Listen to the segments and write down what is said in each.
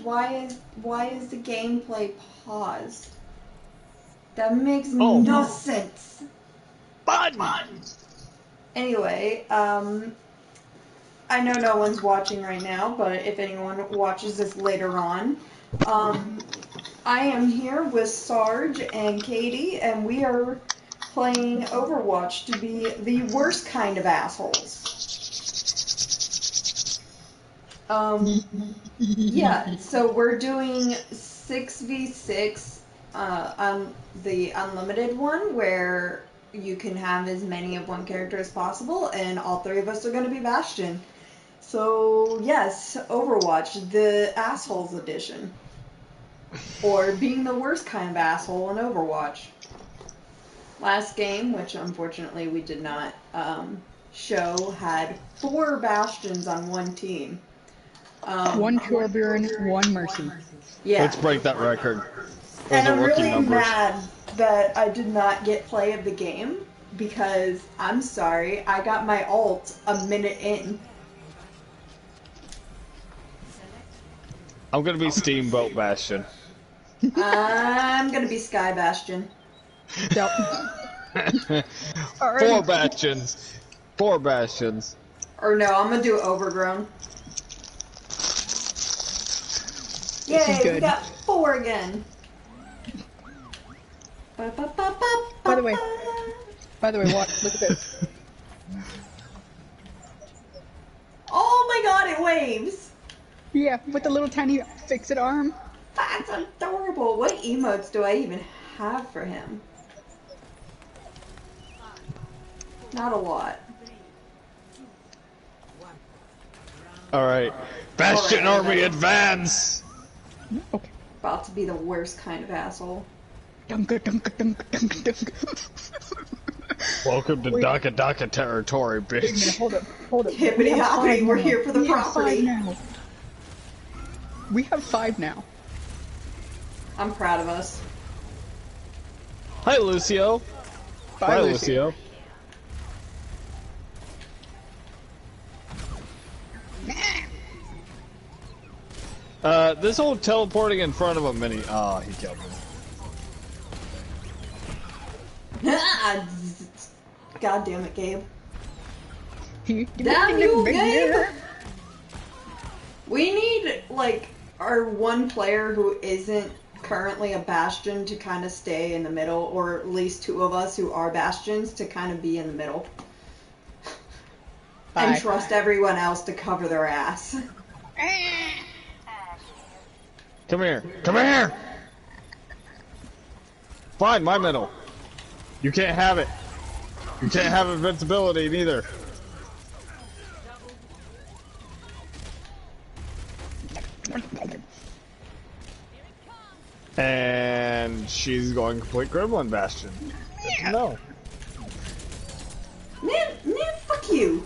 why is the gameplay paused? That makes no sense. Fun! Anyway, I know no one's watching right now, but if anyone watches this later on, I am here with Sarge and Katie, and we are playing Overwatch to be the worst kind of assholes. Yeah, so we're doing 6v6 on the unlimited one, where you can have as many of one character as possible, and all three of us are going to be Bastion. So, yes, Overwatch, the Assholes Edition. Or being the worst kind of asshole in Overwatch. Last game, which unfortunately we did not show, had 4 Bastions on one team. 1 Torbjorn, 1 Mercy. Yeah. Let's break that record. Those And are I'm rookie really numbers. mad that I did not get play of the game, because, I'm sorry, I got my ult a minute in. I'm gonna be Steamboat Bastion. I'm gonna be Sky Bastion. Yep. 4 Bastions. 4 Bastions. Or no, I'm gonna do Overgrown. Yay, we got 4 again. By the way, watch. Look at this. Oh my god, it waves! Yeah, with the little tiny fix-it arm. That's adorable. What emotes do I even have for him? Not a lot. Alright. Bastion Alright, Army advance! Okay. About to be the worst kind of asshole. Dunka, dunka, dunka, dunka, dunka. Welcome to Daka Daka territory, Wait a minute, bitch. hold up. Hippity hoppity, we're here for the property. We have 5 now. I'm proud of us. Hi, Lucio. Bye, Lucio. This whole teleporting in front of a mini. Oh, he killed me. God damn it, Gabe. Damn you, Gabe! We need, like, our one player who isn't currently a Bastion to kind of stay in the middle, or at least 2 of us who are Bastions to kind of be in the middle. And trust everyone else to cover their ass. Come here. Come here! Fine, my middle. You can't have it. You can't have invincibility neither. And she's going complete Gremlin Bastion. No. Man, fuck you.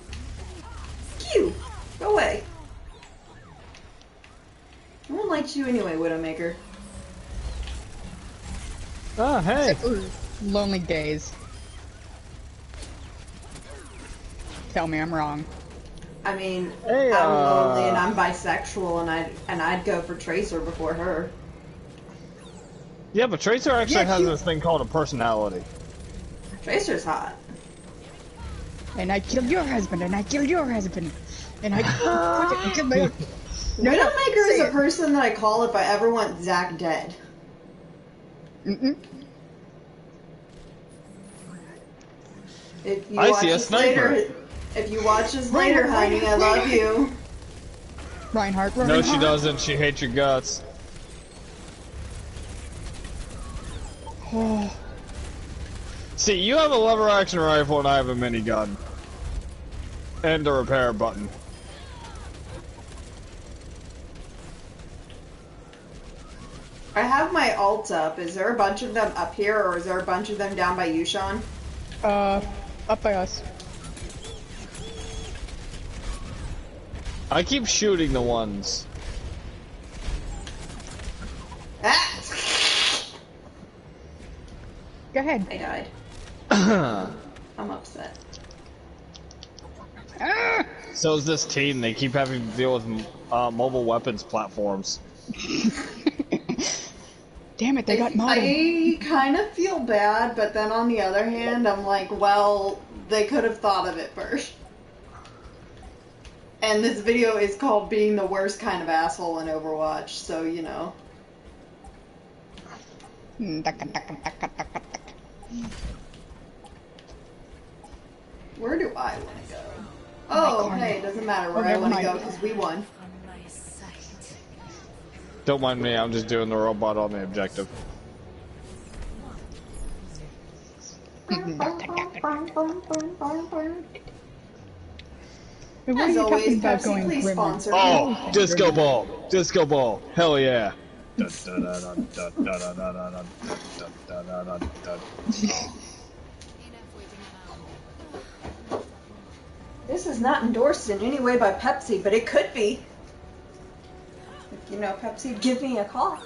Fuck you. Go away. No one likes you anyway, Widowmaker. Oh, hey. Lonely days. Tell me I'm wrong. I mean, Hey, I'm lonely and I'm bisexual, and I'd go for Tracer before her. Yeah, but Tracer actually has this thing called a personality. Tracer's hot. And I killed your husband, and I killed your husband, and I killed my own. Widowmaker is a person that I call if I ever want Zack dead. If you I watch see a this sniper. later, if you watch this later, honey, I love you. Reinhardt. No, she doesn't. She hates your guts. See, you have a lever action rifle and I have a minigun. And a repair button. I have my ult up. Is there a bunch of them up here, or is there a bunch of them down by you, Sean? Up by us. I keep shooting the ones. Ah! Go ahead. I died. I'm upset. Ah! So is this team. They keep having to deal with mobile weapons platforms. Damn it, they got modded. I kind of feel bad, but then on the other hand, I'm like, well, they could have thought of it first. And this video is called being the worst kind of asshole in Overwatch, so you know. Where do I want to go? Oh, hey, it doesn't matter where I want to go because we won. Don't mind me, I'm just doing the robot on the objective. As always, Pepsi, please sponsor me. Oh, disco ball! Disco ball! Hell yeah! This is not endorsed in any way by Pepsi, but it could be. If you know Pepsi, give me a call.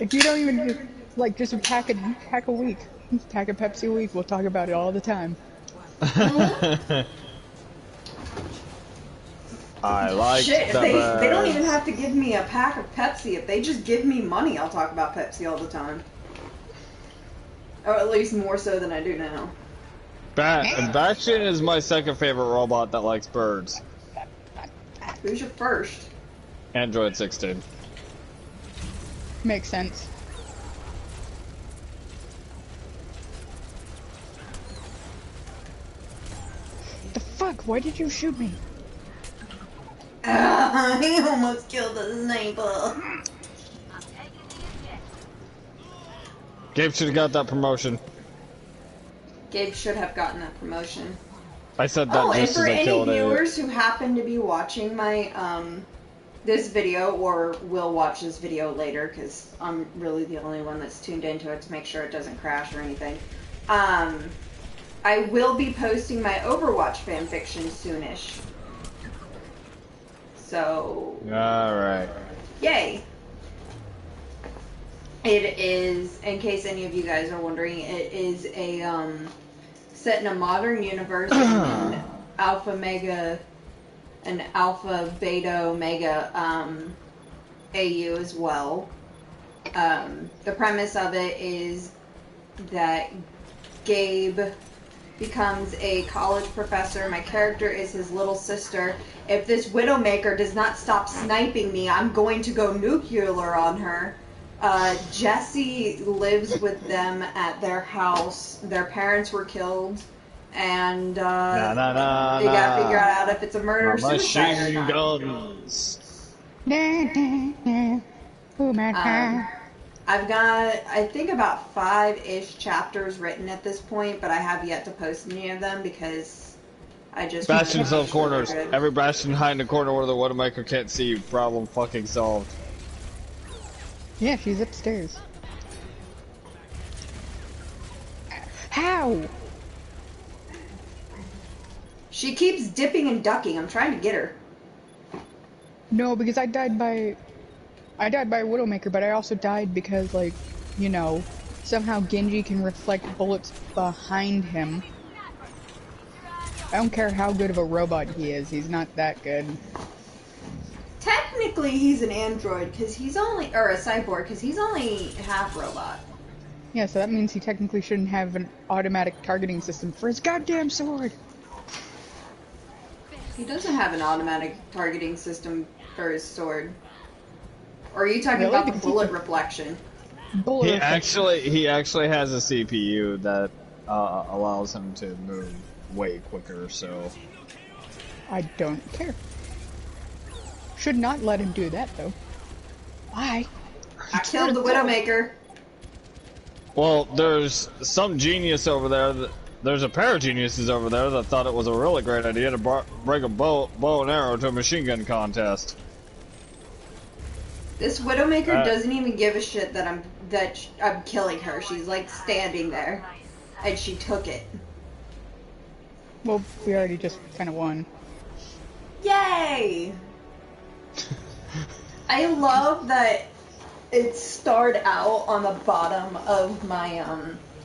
If you don't even do, like, just a pack a week, pack a Pepsi a week, we'll talk about it all the time. I like Shit, the they don't even have to give me a pack of Pepsi. If they just give me money, I'll talk about Pepsi all the time. Or at least more so than I do now. Bastion is my second favorite robot that likes birds. Who's your first? Android 16. Makes sense. The fuck? Why did you shoot me? He almost killed the sniper. Gabe should have got that promotion. Gabe should have gotten that promotion. I said that Oh, and just for as I any killed it. viewers who happen to be watching my this video or will watch this video later, because I'm really the only one that's tuned into it to make sure it doesn't crash or anything. I will be posting my Overwatch fanfiction soonish. So. Alright. Yay! It is, in case any of you guys are wondering, it is a set in a modern universe in Alpha Beta Omega AU as well. The premise of it is that Gabe becomes a college professor. My character is his little sister. If this Widowmaker does not stop sniping me, I'm going to go nuclear on her. Jesse lives with them at their house. Their parents were killed, and they gotta figure out if it's a murder or suicide or not. Guns. I've got, I think, about 5-ish chapters written at this point, but I have yet to post any of them because I just... Bastion solve corners. Every Bastion hide in a corner where the Widowmaker can't see you. Problem fucking solved. Yeah, she's upstairs. How? She keeps dipping and ducking. I'm trying to get her. No, because I died by Widowmaker, but I also died because, like, you know, somehow Genji can reflect bullets behind him. I don't care how good of a robot he is, he's not that good. Technically, he's an android, because he's only, or a cyborg, because he's only half robot. Yeah, so that means he technically shouldn't have an automatic targeting system for his goddamn sword. He doesn't have an automatic targeting system for his sword. Or are you talking about the bullet reflection? Bullet reflection. He actually has a CPU that allows him to move way quicker, so... I don't care. Should not let him do that, though. Why? I killed the Widowmaker. Well, there's some genius over there, there's a pair of geniuses over there that thought it was a really great idea to bring a bow and arrow to a machine gun contest. This Widowmaker doesn't even give a shit that I'm killing her. She's like standing there, and she took it. Well, we already just kind of won. Yay! I love that it starred out on the bottom of my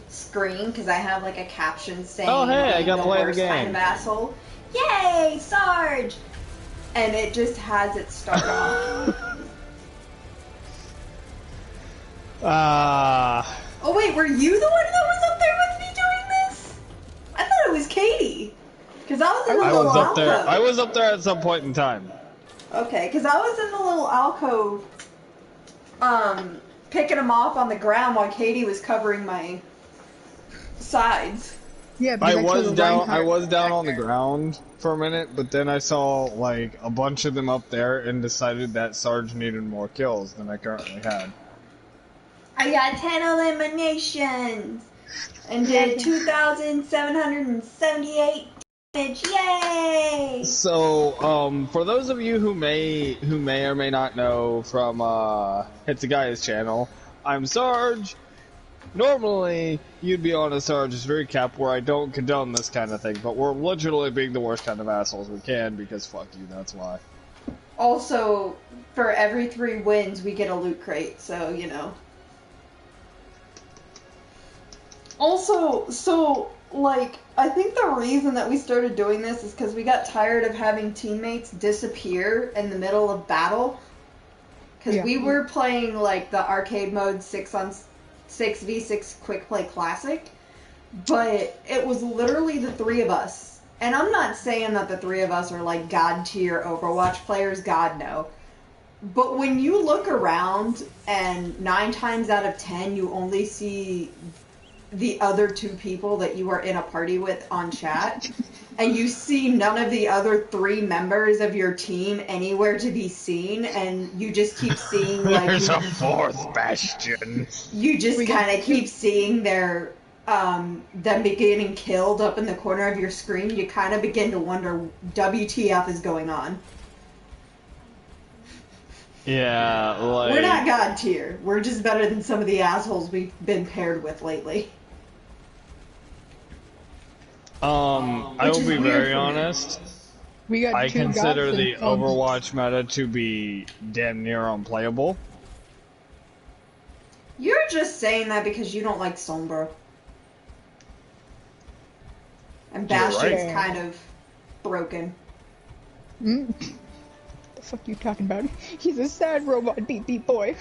screen because I have like a caption saying, "Oh hey, I got to play the game." Kind of asshole. Yay, Sarge! And it just has it start off. Ah. Oh wait, were you the one that was up there with me doing this? I thought it was Katie. Because I was in the I little was up there. I alcove. was up there at some point in time. Okay, because I was in the little alcove, picking them off on the ground while Katie was covering my sides. Yeah, because I killed a I Reinhardt was down back on the there. ground for a minute, but then I saw like a bunch of them up there and decided that Sarge needed more kills than I currently had. I got 10 eliminations and did 2,778 damage. Yay! So, for those of you who may or may not know from Hitsugai's channel, I'm Sarge. Normally, you'd be on a Sarge's recap where I don't condone this kind of thing, but we're literally being the worst kind of assholes we can because fuck you, that's why. Also, for every 3 wins, we get a loot crate, so, you know. Also, so, like, I think the reason that we started doing this is because we got tired of having teammates disappear in the middle of battle. Because we were playing, like, the arcade mode 6v6 quick play classic, but it was literally the 3 of us. And I'm not saying that the 3 of us are, like, god tier Overwatch players, god no. But when you look around and 9 times out of 10 you only see the other 2 people that you are in a party with on chat, and you see none of the other 3 members of your team anywhere to be seen, and you just keep seeing, like... There's a 4th bastion. You just kind of keep seeing their... them getting killed up in the corner of your screen, you kind of begin to wonder, WTF is going on? Yeah, like... We're not god tier. We're just better than some of the assholes we've been paired with lately. I will be very honest. We got I 2 consider gods the and Overwatch meta to be damn near unplayable. You're just saying that because you don't like Sombra. And Bastion's right. kind of broken. What the fuck are you talking about? He's a sad robot beep beep boy.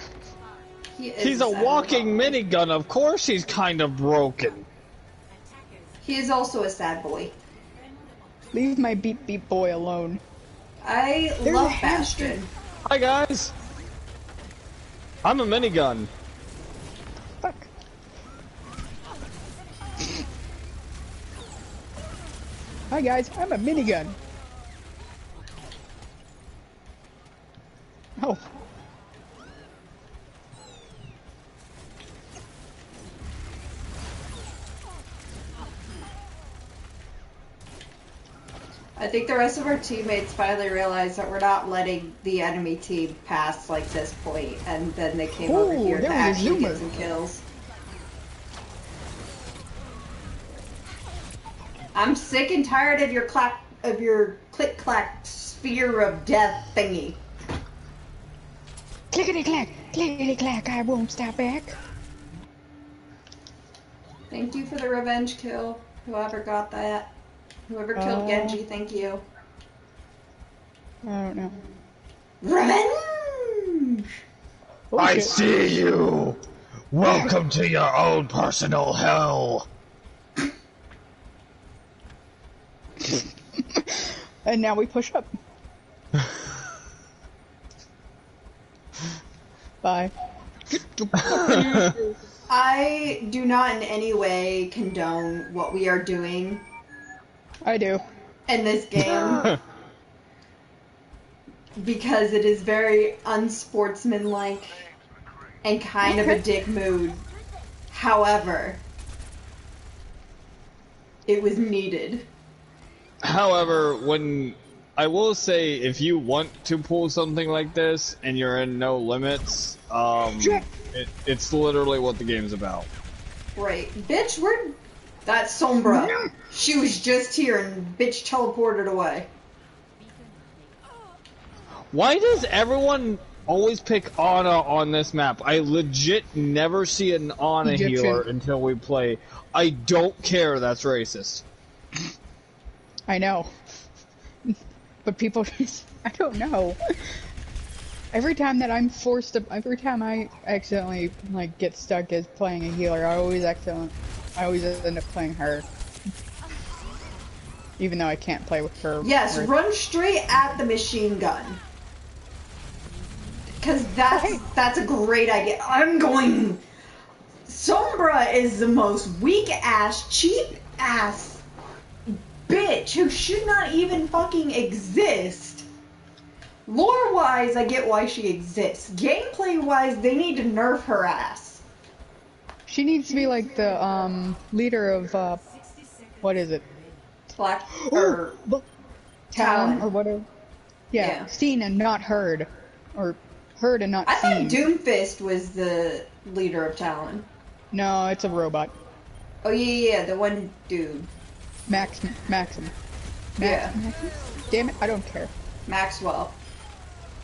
He's a walking minigun, of course he's kind of broken. He is also a sad boy. Leave my beep beep boy alone. I love Bastion. Hi guys! I'm a minigun. Fuck. Hi guys, I'm a minigun. Oh. I think the rest of our teammates finally realized that we're not letting the enemy team pass like this point, and then they came over here to actually get some kills. I'm sick and tired of your click clack sphere of death thingy. Clickety clack, I won't stop back. Thank you for the revenge kill, whoever got that. Whoever killed Genji, thank you. I don't know. Revenge! Oh, I shit. see you! Welcome to your own personal hell! And now we push up. Bye. I do not in any way condone what we are doing I do. in this game because it is very unsportsmanlike and kind of a dick mood. However, it was needed. However, when I will say, if you want to pull something like this and you're in no limits, it's literally what the game's about. Right. Bitch, that's Sombra. She was just here and bitch teleported away. Why does everyone always pick Ana on this map? I legit never see an Ana healer until we play. I don't care, that's racist. I know. But people just, I don't know. Every time that every time I accidentally like get stuck as playing a healer, I always end up playing her, even though I can't play with her. Yes, run straight at the machine gun. Because that's a great idea. I'm going... Sombra is the most weak-ass, cheap-ass bitch who should not even fucking exist. Lore-wise, I get why she exists. Gameplay-wise, they need to nerf her ass. She needs to be like the leader of what is it? Black or Talon or whatever. Yeah, seen and not heard, or heard and not seen. I thought Doomfist was the leader of Talon. No, it's a robot. Oh yeah, the one dude. Maxim. Yeah. Damn it, I don't care. Maxwell.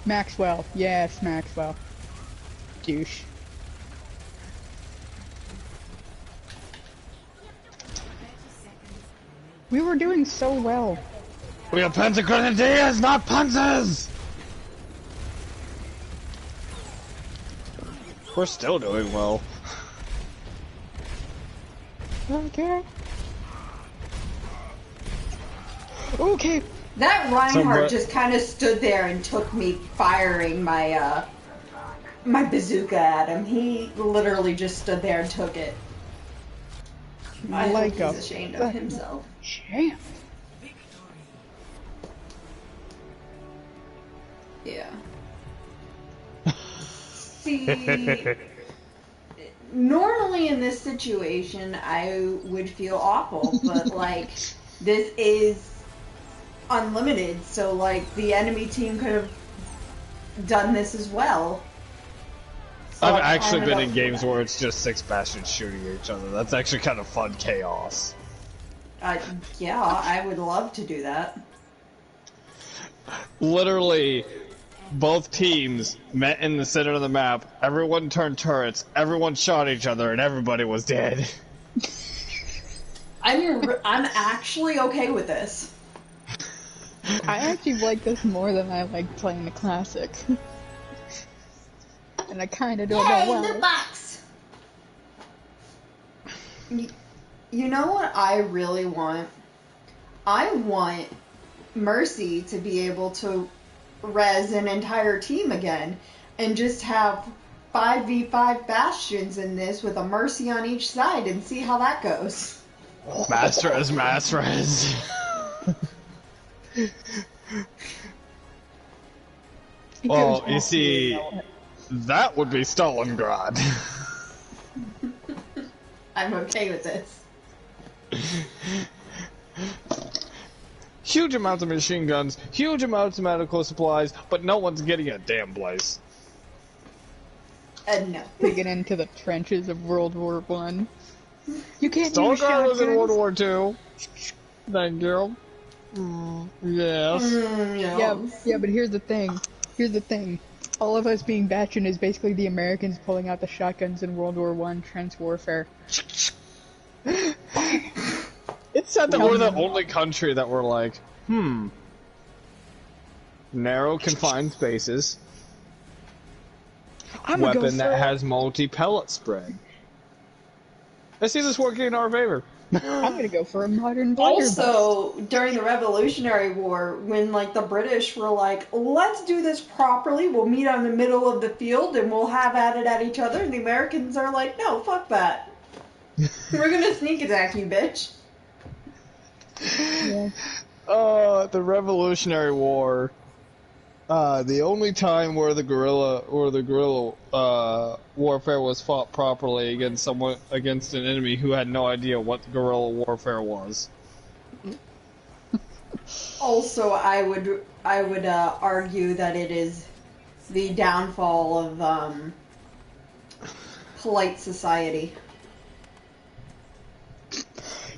Maxwell. Yes, Maxwell. Douche. We were doing so well. We are Pentagrenadiers, not Panzers! We're still doing well. Okay. Okay. That Reinhardt just kind of stood there and took me firing my my bazooka at him. He literally just stood there and took it. I hope he's ashamed of himself. Champ. Yeah. See, normally in this situation I would feel awful, but like this is unlimited, so like the enemy team could have done this as well. So I've actually been in games where it's just 6 bastards shooting each other. That's actually kind of fun chaos. Yeah, I would love to do that. Literally, both teams met in the center of the map, everyone turned turrets, everyone shot each other, and everybody was dead. I'm actually okay with this. I actually like this more than I like playing the classic. And I kind of don't know why. The box! You know what I really want? I want Mercy to be able to res an entire team again and just have 5v5 bastions in this with a Mercy on each side and see how that goes. Mass res. Well, you see, that would be Stalingrad. I'm okay with this. Huge amounts of machine guns, huge amounts of medical supplies, but no one's getting a damn place. No. To get into the trenches of World War One. You can't use Stalingrad was in shotguns. World War II. Thank you. Yes. Yeah, but here's the thing. All of us being Bastion is basically the Americans pulling out the shotguns in World War One trench warfare. It's sad that we're the only country that we're like, narrow confined spaces, weapon that has multi-pellet spread. I see this working in our favor. I'm gonna go for a modern blunderbuss. Also, during the Revolutionary War, when like the British were like, let's do this properly, we'll meet on the middle of the field and we'll have at it at each other, and the Americans are like, no, fuck that. We're gonna sneak attack you, bitch. Yeah. The Revolutionary War. The only time where the guerrilla warfare was fought properly against an enemy who had no idea what guerrilla warfare was. Also, I would argue that it is the downfall of polite society.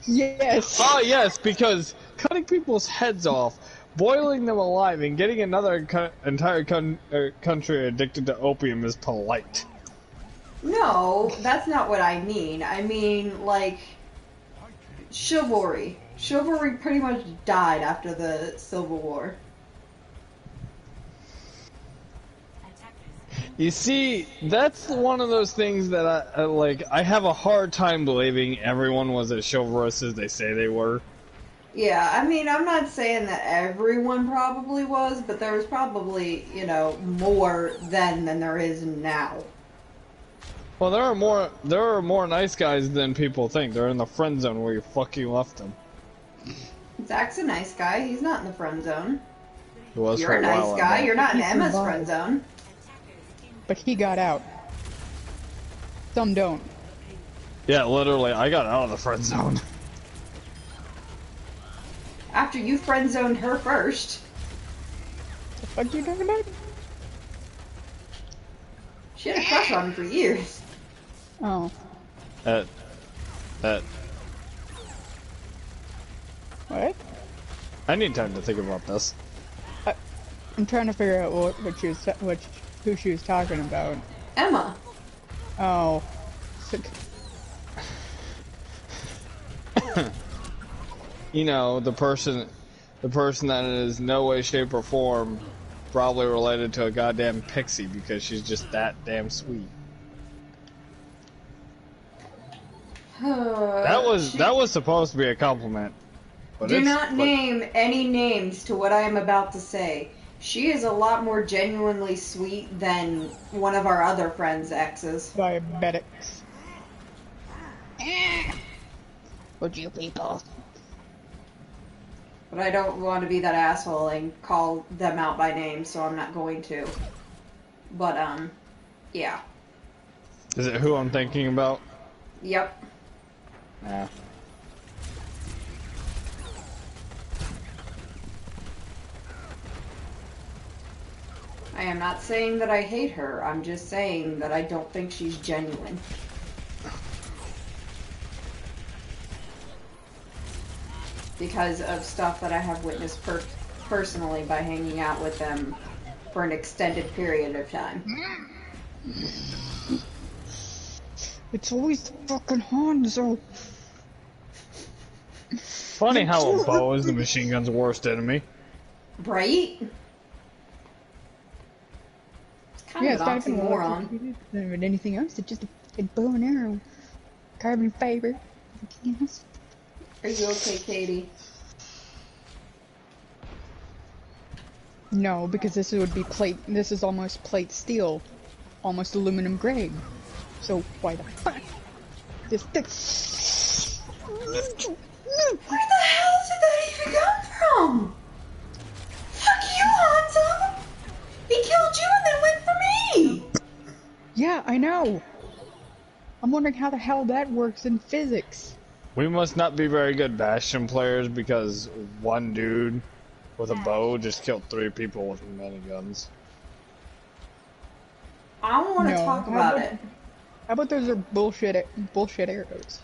Yes. Oh yes, because cutting people's heads off, boiling them alive, and getting another entire country addicted to opium is polite. No, that's not what I mean. I mean, like, chivalry. Chivalry pretty much died after the Civil War. You see, that's one of those things that I like. I have a hard time believing everyone was as chivalrous as they say they were. Yeah, I mean, I'm not saying that everyone probably was, but there was probably, you know, more then than there is now. Well, there are more nice guys than people think. They're in the friend zone where you fucking left them. Zach's a nice guy. He's not in the friend zone. It was You're for a a nice while. guy. You're not in He Emma's survived. friend zone. But he got out. Some don't. Yeah, literally, I got out of the friend zone. After you friend zoned her first. The fuck you talking about? She had a crush on him for years. Oh. That, What? I need time to think about this. I'm trying to figure out who she was talking about. Emma. Oh. You know, the person that is no way, shape, or form probably related to a goddamn pixie because she's just that damn sweet. That was supposed to be a compliment. But Do not name any names to what I am about to say. She is a lot more genuinely sweet than one of our other friends' exes. Diabetics. Would you people? But I don't want to be that asshole and call them out by name, so I'm not going to. But, yeah. Is it who I'm thinking about? Yep. Yeah. I am not saying that I hate her. I'm just saying that I don't think she's genuine. Because of stuff that I have witnessed personally by hanging out with them for an extended period of time. It's always the fucking Hanzo. Funny how a bow is the machine gun's worst enemy. Right? It's kind Yeah, of it's an not even oxymoron. electrocuted than anything else. It's just a bow and arrow. Carbon fiber. Anything else? Are you okay, Katie? No, because this would be plate. This is almost plate steel, almost aluminum grade. So why the fuck? This thick. Where the hell did that even come from? Fuck you, Hanzo! He killed you and then went for me! Yeah, I know. I'm wondering how the hell that works in physics. We must not be very good Bastion players because one dude with a bow just killed 3 people with miniguns. I don't want to No, talk how about about- it. How about those are bullshit arrows?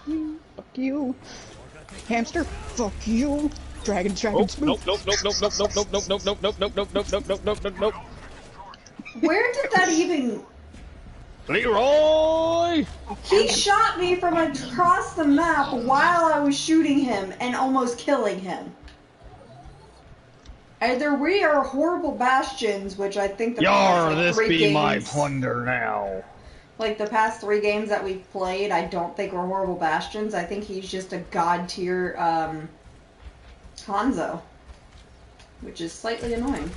Fuck you. Hamster, fuck you. Dragon Oh, smooth. nope, nope, nope, nope, nope, nope, nope, nope, nope, nope, nope, nope, nope, nope, nope, nope, nope, nope. Where did that even... Leroy! He shot me from across the map while I was shooting him and almost killing him. Either we are horrible bastions, which I think the past Yar, like, this 3 be games, my plunder now. like the past 3 games that we've played, I don't think we're horrible bastions. I think he's just a god tier Hanzo, which is slightly annoying.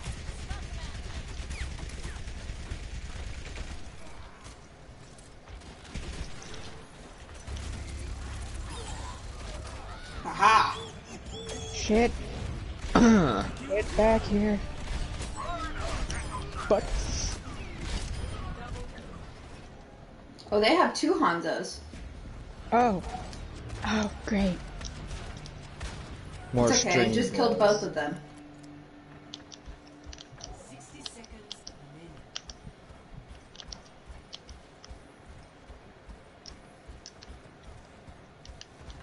Haha! Shit. Get back here. But Oh, they have 2 Hanzos. oh, great. More It's okay, I string just killed balls. both of them.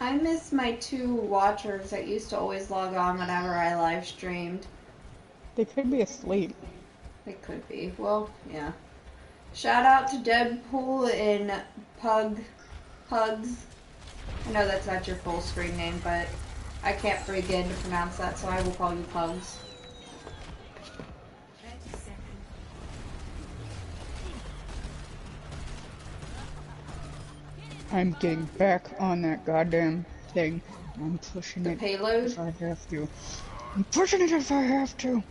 I miss my 2 watchers that used to always log on whenever I live streamed. They could be asleep. It could be. Well, yeah. Shout out to Deadpool in Pugs. I know that's not your full screen name, but I can't begin to pronounce that, so I will call you Pugs. I'm getting back on that goddamn thing. I'm pushing The it payload? if I have to. I'm pushing it if I have to.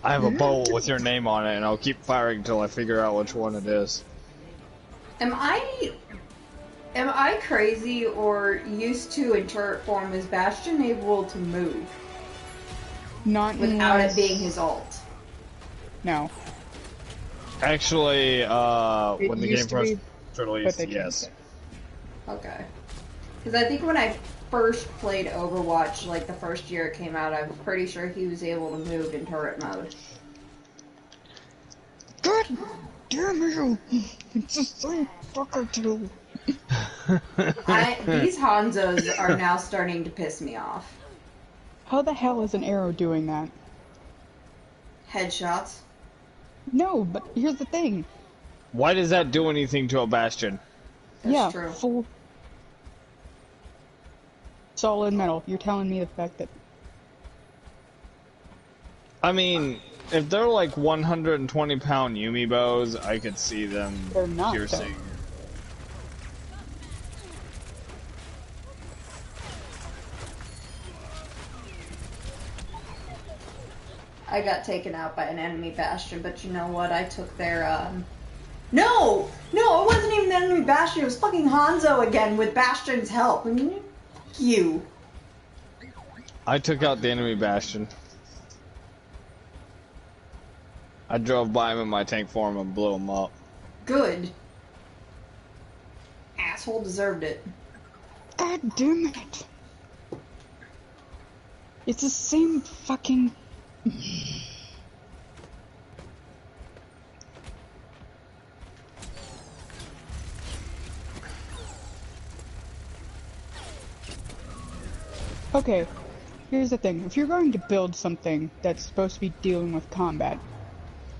I have a bolt with your name on it, and I'll keep firing until I figure out which one it is. Am I crazy or used to in turret form? Is Bastion able to move Not without unless... it being his ult? No. Actually, It when the game used to first be, but released, they changed yes. it. Okay. Because I think when I first played Overwatch, like the first year it came out, I'm pretty sure he was able to move in turret mode. God damn you! It's the same fucker too. These Hanzos are now starting to piss me off. How the hell is an arrow doing that? Headshots. No, but here's the thing. Why does that do anything to a Bastion? That's Yeah, true. full solid metal. You're telling me the fact that... I mean, if they're like 120-pound Yumi bows, I could see them They're not, piercing. I got taken out by an enemy Bastion, but you know what? I took their, No! No, it wasn't even the enemy Bastion, it was fucking Hanzo again with Bastion's help. I mean, you. I took out the enemy Bastion. I drove by him in my tank form and blew him up. Good. Asshole deserved it. God damn it! It's the same fucking... Okay, here's the thing. If you're going to build something that's supposed to be dealing with combat,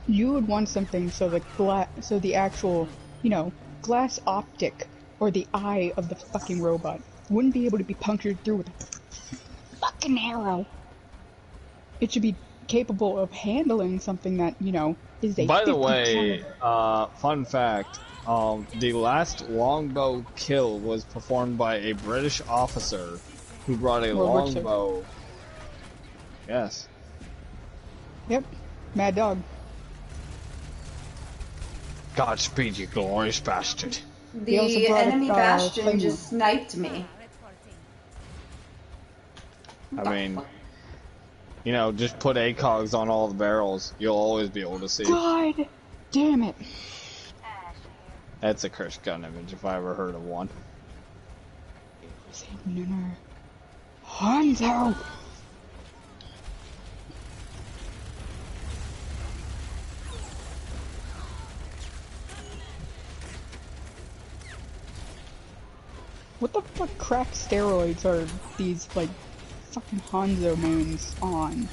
you would want something so the actual, you know, glass optic or the eye of the fucking robot wouldn't be able to be punctured through with a fucking arrow. It should be capable of handling something that, you know, is a By the 50 way, caliber. fun fact, the last longbow kill was performed by a British officer who brought a World War II. longbow. Yes. Yep, Mad Dog. Godspeed, you glorious bastard. He also The brought enemy a Bastion Claymore. just sniped me. I mean, you know, just put ACOGs on all the barrels. You'll always be able to see. God damn it. That's a cursed gun image if I ever heard of one. Hanzo! What the fuck crack steroids are these, like, fucking Hanzo mains on?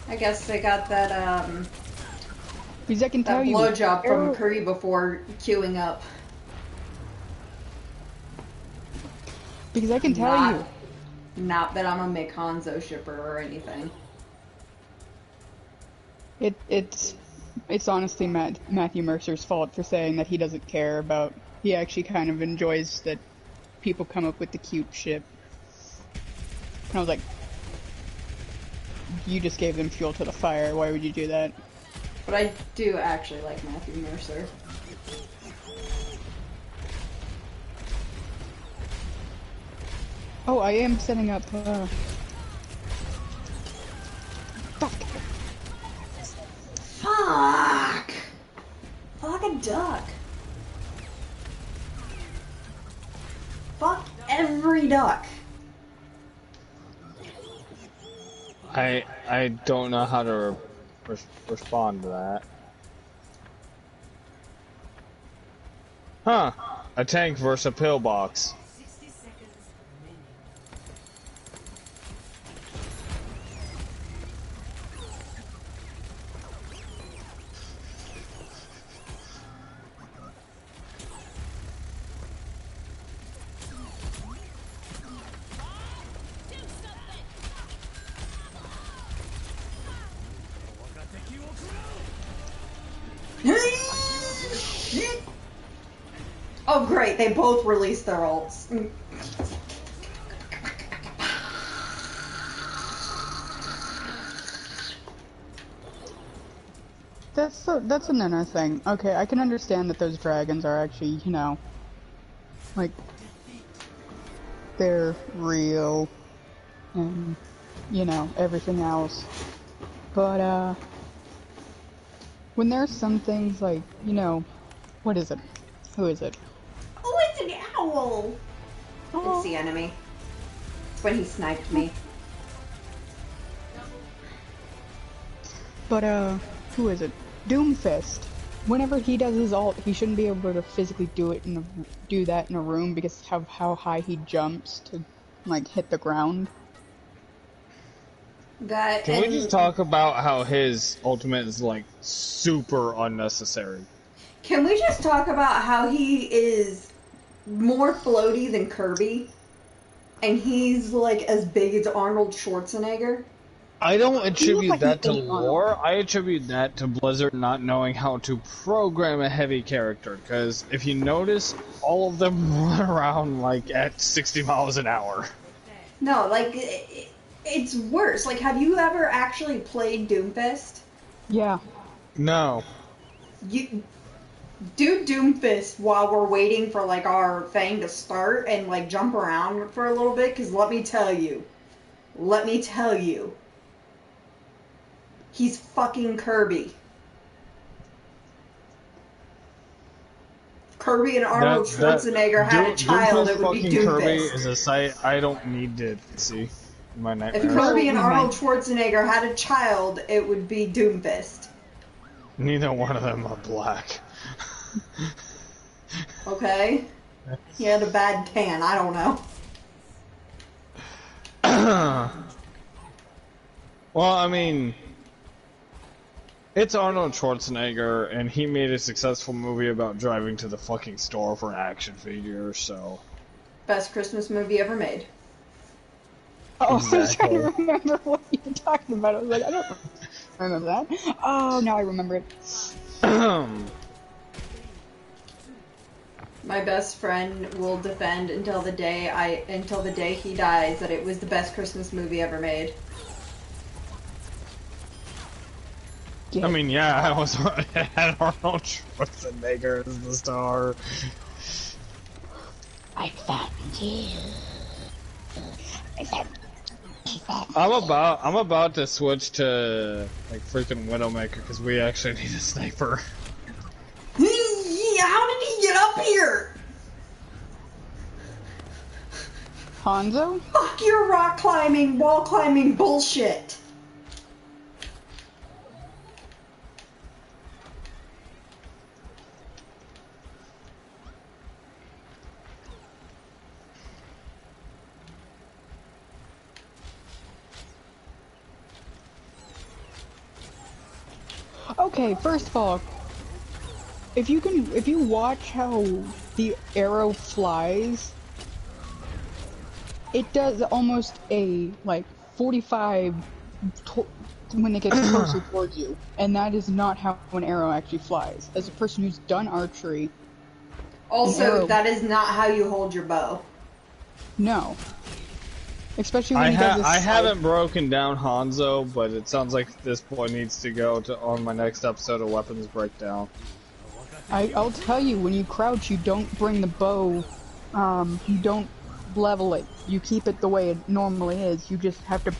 I guess they got that, Because I can tell that you... blowjob from McCree before queuing up. Because I can tell you... Not that I'm a Mick Hanzo shipper or anything. It's honestly Matthew Mercer's fault for saying that he doesn't care about... He actually kind of enjoys that people come up with the cute shit. And I was like, you just gave them fuel to the fire, why would you do that? But I do actually like Matthew Mercer. Oh, I am setting up, Fuck! Fuck! Fuck a duck. Fuck every duck. I don't know how to respond to that. Huh. A tank versus a pillbox. Oh, great. They both released their ults. That's another thing. Okay, I can understand that those dragons are actually, you know, like, they're real and, you know, everything else. But, when there's some things like, you know, what is it? Who is it? Oh, it's an owl! It's the enemy. It's when he sniped me. But, who is it? Doomfist. Whenever he does his ult, he shouldn't be able to physically do that in a room because of how high he jumps to, like, hit the ground. Can we just talk about how his ultimate is, like, super unnecessary? Can we just talk about how he is more floaty than Kirby? And he's, like, as big as Arnold Schwarzenegger? I don't attribute like that to he ate lore. I attribute that to Blizzard not knowing how to program a heavy character. Because if you notice, all of them run around like at 60 miles an hour. No, like, it's worse. Like, have you ever actually played Doomfist? Yeah. No. You do Doomfist while we're waiting for, like, our thing to start and, like, jump around for a little bit, because let me tell you, he's fucking Kirby. Kirby and Arnold Schwarzenegger had a child, it would be Doomfist. Kirby is a sight I don't need to see in my nightmares. If Kirby and Arnold Schwarzenegger had a child, it would be Doomfist. Neither one of them are black. Okay? He had a bad tan, I don't know. Well, I mean, it's Arnold Schwarzenegger, and he made a successful movie about driving to the fucking store for action figures, so... Best Christmas movie ever made. Oh, exactly. I was trying to remember what you were talking about. I was like, I don't remember that. Oh, now I remember it. My best friend will defend until the day he dies that it was the best Christmas movie ever made. Yeah. I mean, yeah, I had Arnold Schwarzenegger as the star. I found you. I'm about to switch to like freaking Widowmaker because we actually need a sniper. How did he get up here? Hanzo? Fuck your rock climbing, wall climbing bullshit. Okay, first of all, if you watch how the arrow flies, it does almost a, like, 45 when it gets closer towards you. And that is not how an arrow actually flies. As a person who's done archery... Also, that is not how you hold your bow. No. Especially when I haven't broken down Hanzo, but it sounds like this boy needs to go on my next episode of Weapons Breakdown. I'll tell you, when you crouch, you don't bring the bow, you don't level it. You keep it the way it normally is. You just have to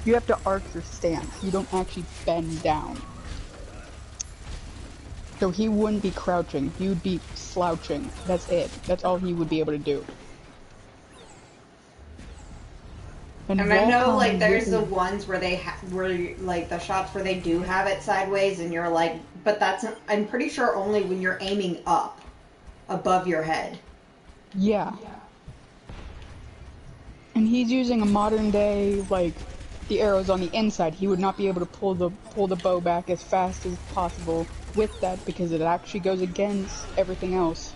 you have to arc your stance. You don't actually bend down. So he wouldn't be crouching. He would be slouching. That's it. That's all he would be able to do. And I know, like, there's the ones where like, the shots where they do have it sideways, and you're like, but that's, I'm pretty sure only when you're aiming up, above your head. Yeah. And he's using a modern day, like, the arrows on the inside. He would not be able to pull the bow back as fast as possible with that because it actually goes against everything else.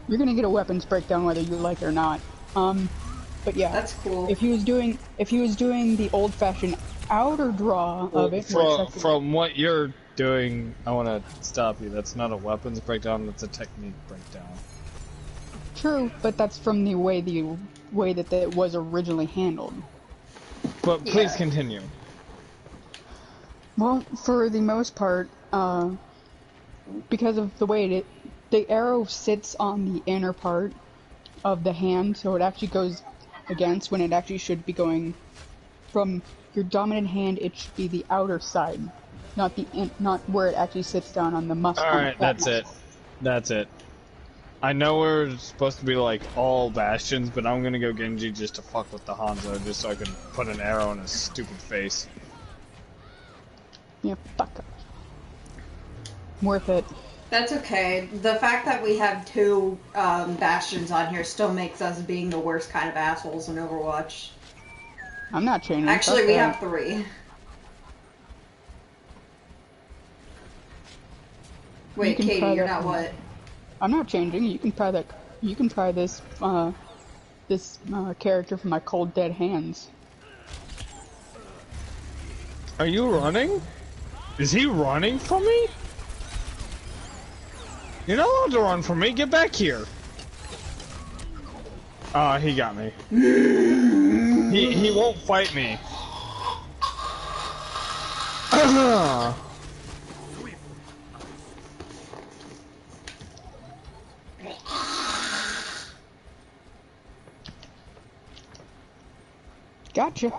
You're gonna get a weapons breakdown whether you like it or not. But yeah, that's cool. If he was doing the old-fashioned outer draw of it, from what you're doing. I want to stop you. That's not a weapons breakdown. That's a technique breakdown. True, but that's from the way that it was originally handled. But please Yeah. continue. Well, for the most part, because of the way the arrow sits on the inner part of the hand, so it actually goes against when it actually should be going from your dominant hand. It should be the outer side, not where it actually sits down on the muscle. All right, that's it. That's it. I know we're supposed to be like all bastions, but I'm gonna go Genji just to fuck with the Hanzo, just so I can put an arrow in his stupid face. Yeah, fuck it. Worth it. That's okay. The fact that we have two bastions on here still makes us being the worst kind of assholes in Overwatch. I'm not changing. Actually, fuck we that. have 3. Wait, can Katie, try you're that not one. what? I'm not changing. You can try that. You can try this. This character from my cold dead hands. Are you running? Is he running from me? You're not allowed to run from me. Get back here. He got me. He won't fight me. Gotcha.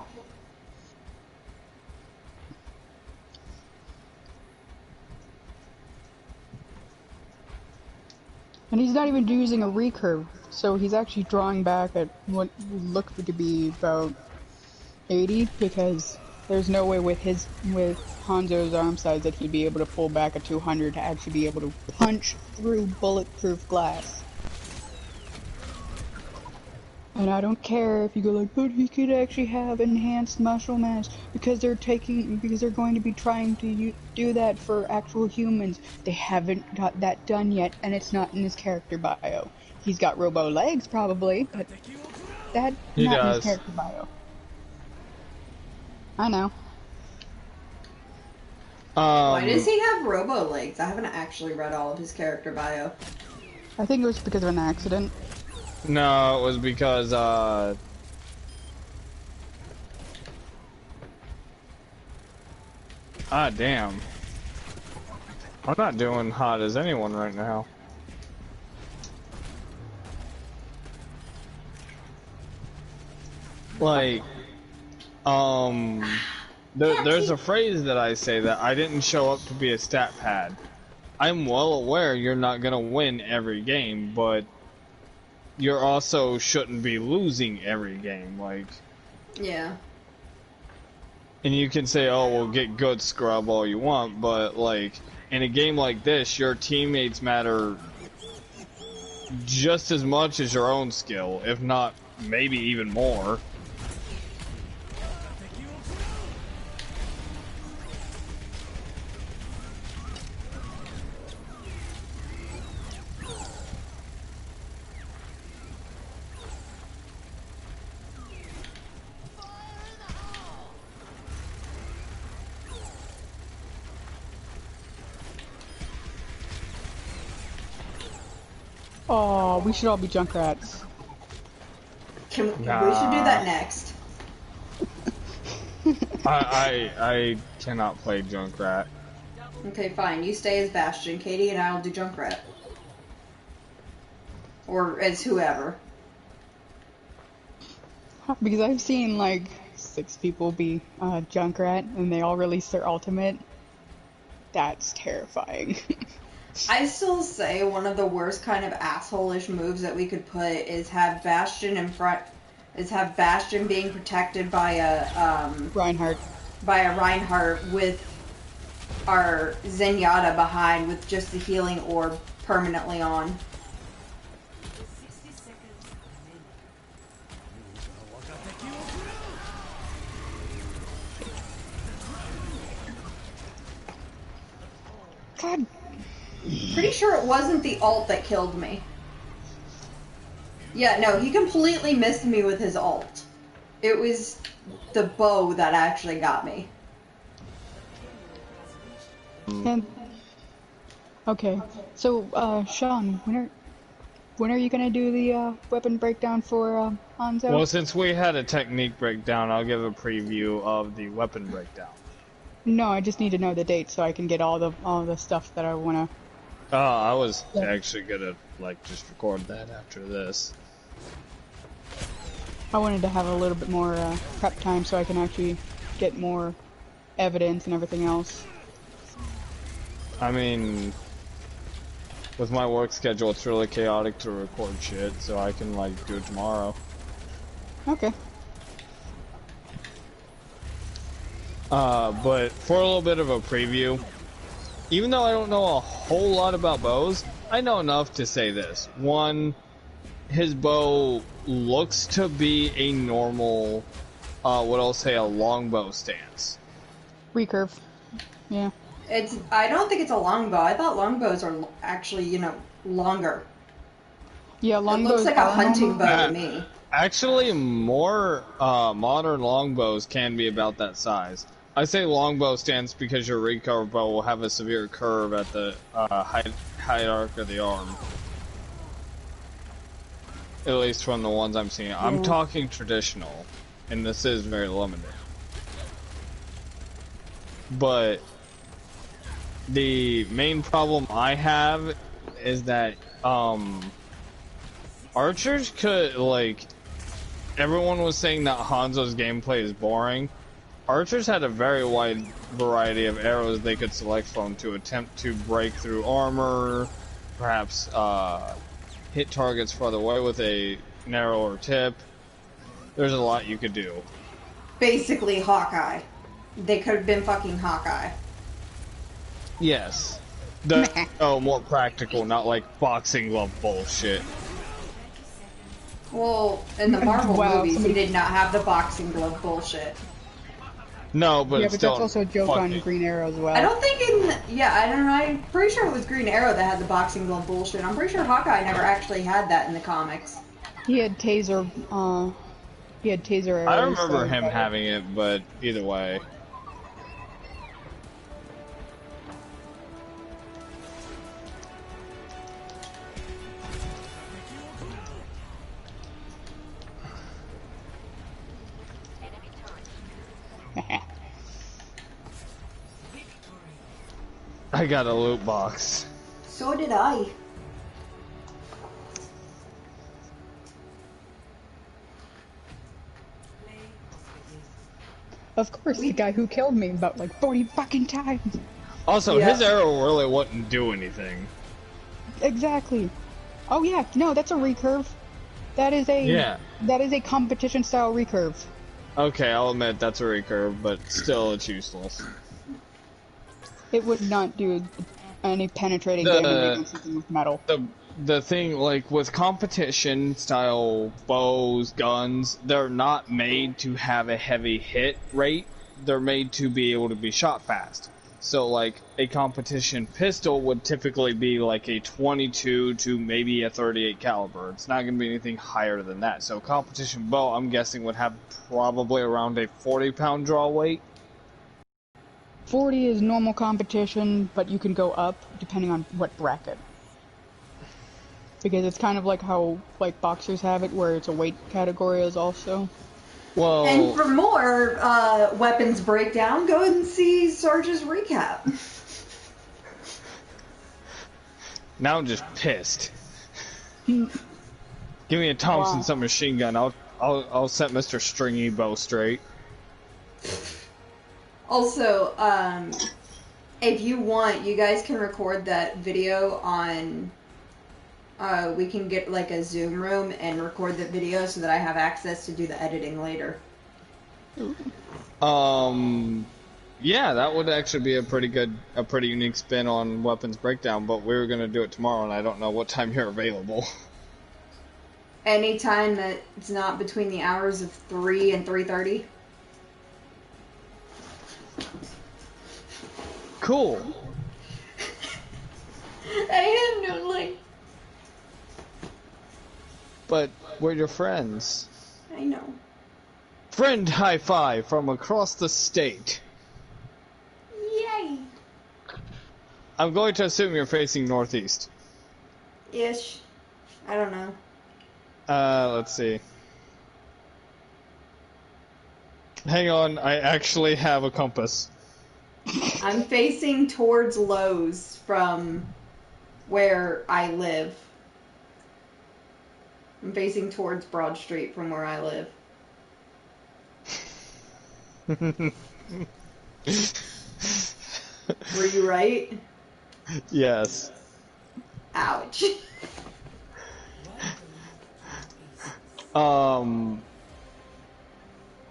And he's not even using a recurve, so he's actually drawing back at what would look to be about 80, because there's no way with Hanzo's arm size that he'd be able to pull back a 200 to actually be able to punch through bulletproof glass. And I don't care if you go like, but he could actually have enhanced muscle mass because they're going to be trying to do that for actual humans. They haven't got that done yet, and it's not in his character bio. He's got robo legs probably, but that's not in his character bio. I know. Why does he have robo legs? I haven't actually read all of his character bio. I think it was because of an accident. No, it was because, ah, damn. I'm not doing hot as anyone right now. Like, there's a phrase that I say that I didn't show up to be a stat pad. I'm well aware you're not gonna win every game, but you also shouldn't be losing every game, like. Yeah. And you can say, oh, well, get good scrub all you want, but, like, in a game like this, your teammates matter just as much as your own skill, if not maybe even more. Oh, we should all be Junkrats. We should do that next. I cannot play Junkrat. Okay, fine. You stay as Bastion, Katie, and I'll do Junkrat. Or as whoever. Because I've seen like 6 people be Junkrat and they all release their ultimate. That's terrifying. I still say one of the worst kind of asshole-ish moves that we could put is have Bastion in front, is have Bastion being protected by a Reinhardt. By a Reinhardt with our Zenyatta behind with just the healing orb permanently on. God. Pretty sure it wasn't the ult that killed me. Yeah, no, he completely missed me with his ult. It was the bow that actually got me. And okay, so Sean, when are you gonna do the weapon breakdown for Hanzo? Well, since we had a technique breakdown, I'll give a preview of the weapon breakdown. No, I just need to know the date so I can get all the stuff that I wanna. I was Yeah. actually gonna like just record that after this. I wanted to have a little bit more prep time so I can actually get more evidence and everything else. I mean, with my work schedule, it's really chaotic to record shit, so I can like do it tomorrow. Okay. But for a little bit of a preview, even though I don't know a whole lot about bows, I know enough to say this. One, his bow looks to be a normal, what I'll say, a longbow stance. Recurve. Yeah. I don't think it's a longbow. I thought longbows are actually, longer. Yeah, It longbows looks like a are hunting normal. bow to me. Actually, more modern longbows can be about that size. I say longbow stance because your recurve bow will have a severe curve at the high arc of the arm. At least from the ones I'm seeing. I'm talking traditional, and this is very limited. But the main problem I have is that archers could, like, everyone was saying that Hanzo's gameplay is boring. Archers had a very wide variety of arrows they could select from to attempt to break through armor, perhaps hit targets farther away with a narrower tip. There's a lot you could do. Basically, Hawkeye. They could have been fucking Hawkeye. Yes. More practical, not like boxing glove bullshit. Well, in the Marvel Wow, movies, somebody- he did not have the boxing glove bullshit. No, but Yeah, it's but still that's also a joke on Green Arrow as well. I don't think I don't know, I'm pretty sure it was Green Arrow that had the boxing glove bullshit. I'm pretty sure Hawkeye never actually had that in the comics. He had taser. He had taser arrows. I remember him but- having it, but either way. I got a loot box. So did I. Of course, the guy who killed me about like 40 fucking times. Also, Yeah. his arrow really wouldn't do anything. Exactly. Oh yeah, no, that's a recurve. That is a competition style recurve. Okay, I'll admit that's a recurve, but still it's useless. It would not do any penetrating damage against something with metal. The thing, like, with competition style bows, guns, they're not made to have a heavy hit rate. They're made to be able to be shot fast. So, like, a competition pistol would typically be like a 22 to maybe a 38 caliber. It's not going to be anything higher than that. So, a competition bow, I'm guessing, would have probably around a 40-pound draw weight. 40 is normal competition, but you can go up depending on what bracket. Because it's kind of like how like boxers have it, where it's a weight category as also. Well, And for more weapons breakdown, go and see Sarge's recap. now I'm just pissed. Give me a Thompson submachine gun. I'll set Mr. Stringy Bow straight. Also, if you want, you guys can record that video on. We can get like a Zoom room and record the video so that I have access to do the editing later. Yeah, that would actually be a pretty unique spin on weapons breakdown. But we were gonna do it tomorrow, and I don't know what time you're available. Anytime that it's not between the hours of 3 and 3:30. Cool. I have no like. But we're your friends. I know. Friend high five from across the state. Yay! I'm going to assume you're facing northeast. Ish. I don't know. Let's see. Hang on, I actually have a compass. I'm facing towards Lowe's from where I live. I'm facing towards Broad Street from where I live. Were you right? Yes. Ouch.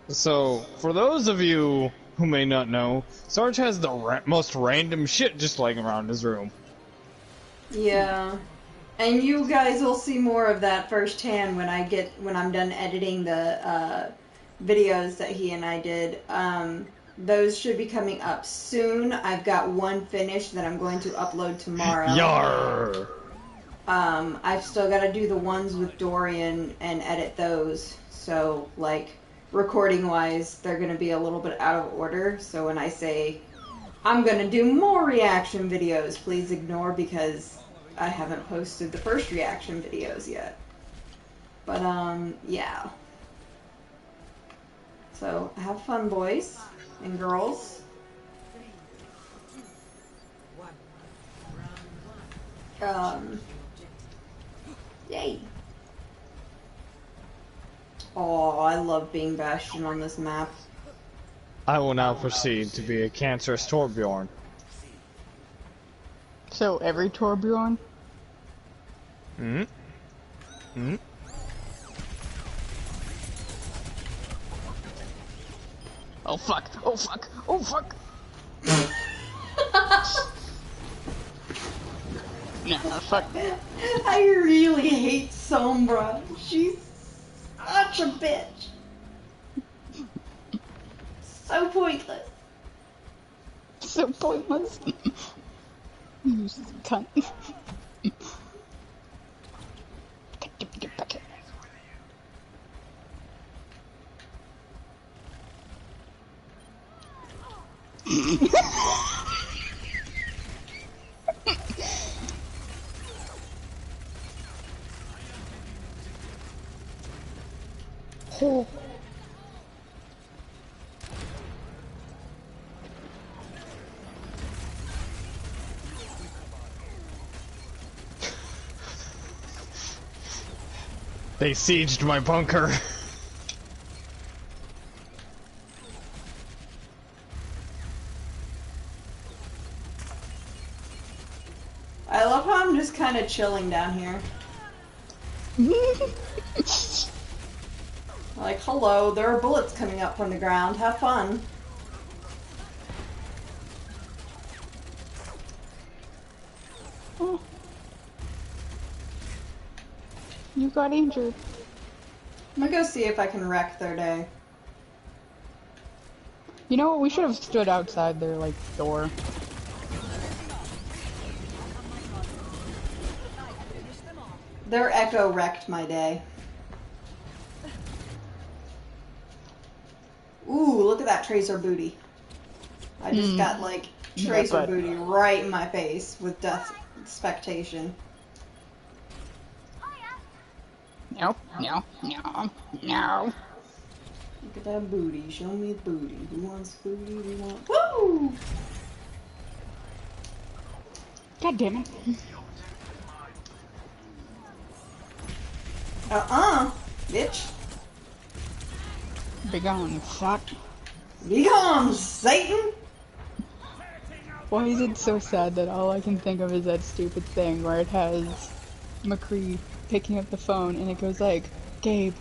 So, for those of you who may not know, Sarge has the most random shit just laying around his room. Yeah. And you guys will see more of that firsthand when I'm done editing the videos that he and I did. Those should be coming up soon. I've got one finished that I'm going to upload tomorrow. Yarr! I've still got to do the ones with Dorian and edit those. So, like, recording-wise, they're going to be a little bit out of order. So when I say I'm going to do more reaction videos, please ignore because I haven't posted the first reaction videos yet. But, yeah. So, have fun, boys and girls. Yay. Oh, I love being Bastion on this map. I will now proceed to be a cancerous Torbjorn. So every Torbjorn? Hmm? Hmm? Oh fuck! Oh fuck! Oh fuck! No, fuck. I really hate Sombra. She's such a bitch. So pointless. So pointless. You cunt. Oh. They sieged my bunker. I love how I'm just kind of chilling down here. Like, hello, there are bullets coming up from the ground. Have fun. Oh. You got injured. I'm gonna go see if I can wreck their day. You know what? We should have stood outside their, like, door. Their echo wrecked my day. Ooh, look at that tracer booty. I just got, like, tracer but- booty right in my face with death expectation. No, no, no, no. Look at that booty. Show me the booty. Who wants booty? Who wants... Woo! God damn it. Bitch. Begone, fuck. Be gone, Satan! Why is it so sad that all I can think of is that stupid thing where it has McCree picking up the phone and it goes like, Gabe,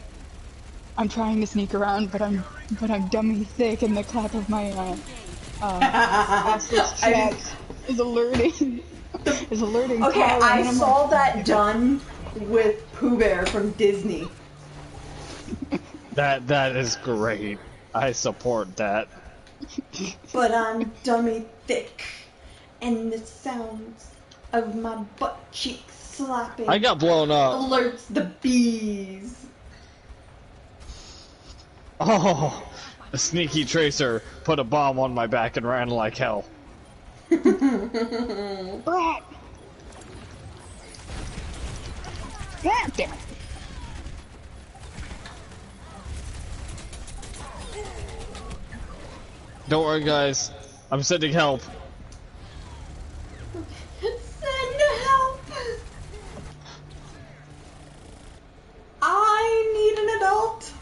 I'm trying to sneak around, but I'm dummy thick, and the clap of my chat is alerting. Is alerting. Okay, Colin, I and I'm saw like, that done with Pooh Bear from Disney. That is great. I support that. But I'm dummy thick, and the sounds of my butt cheeks slapping I got blown up. alerts the bees. Oh, a sneaky tracer put a bomb on my back and ran like hell. Brat! Ah, damn it. Don't worry, guys. I'm sending help. Send help! I need an adult.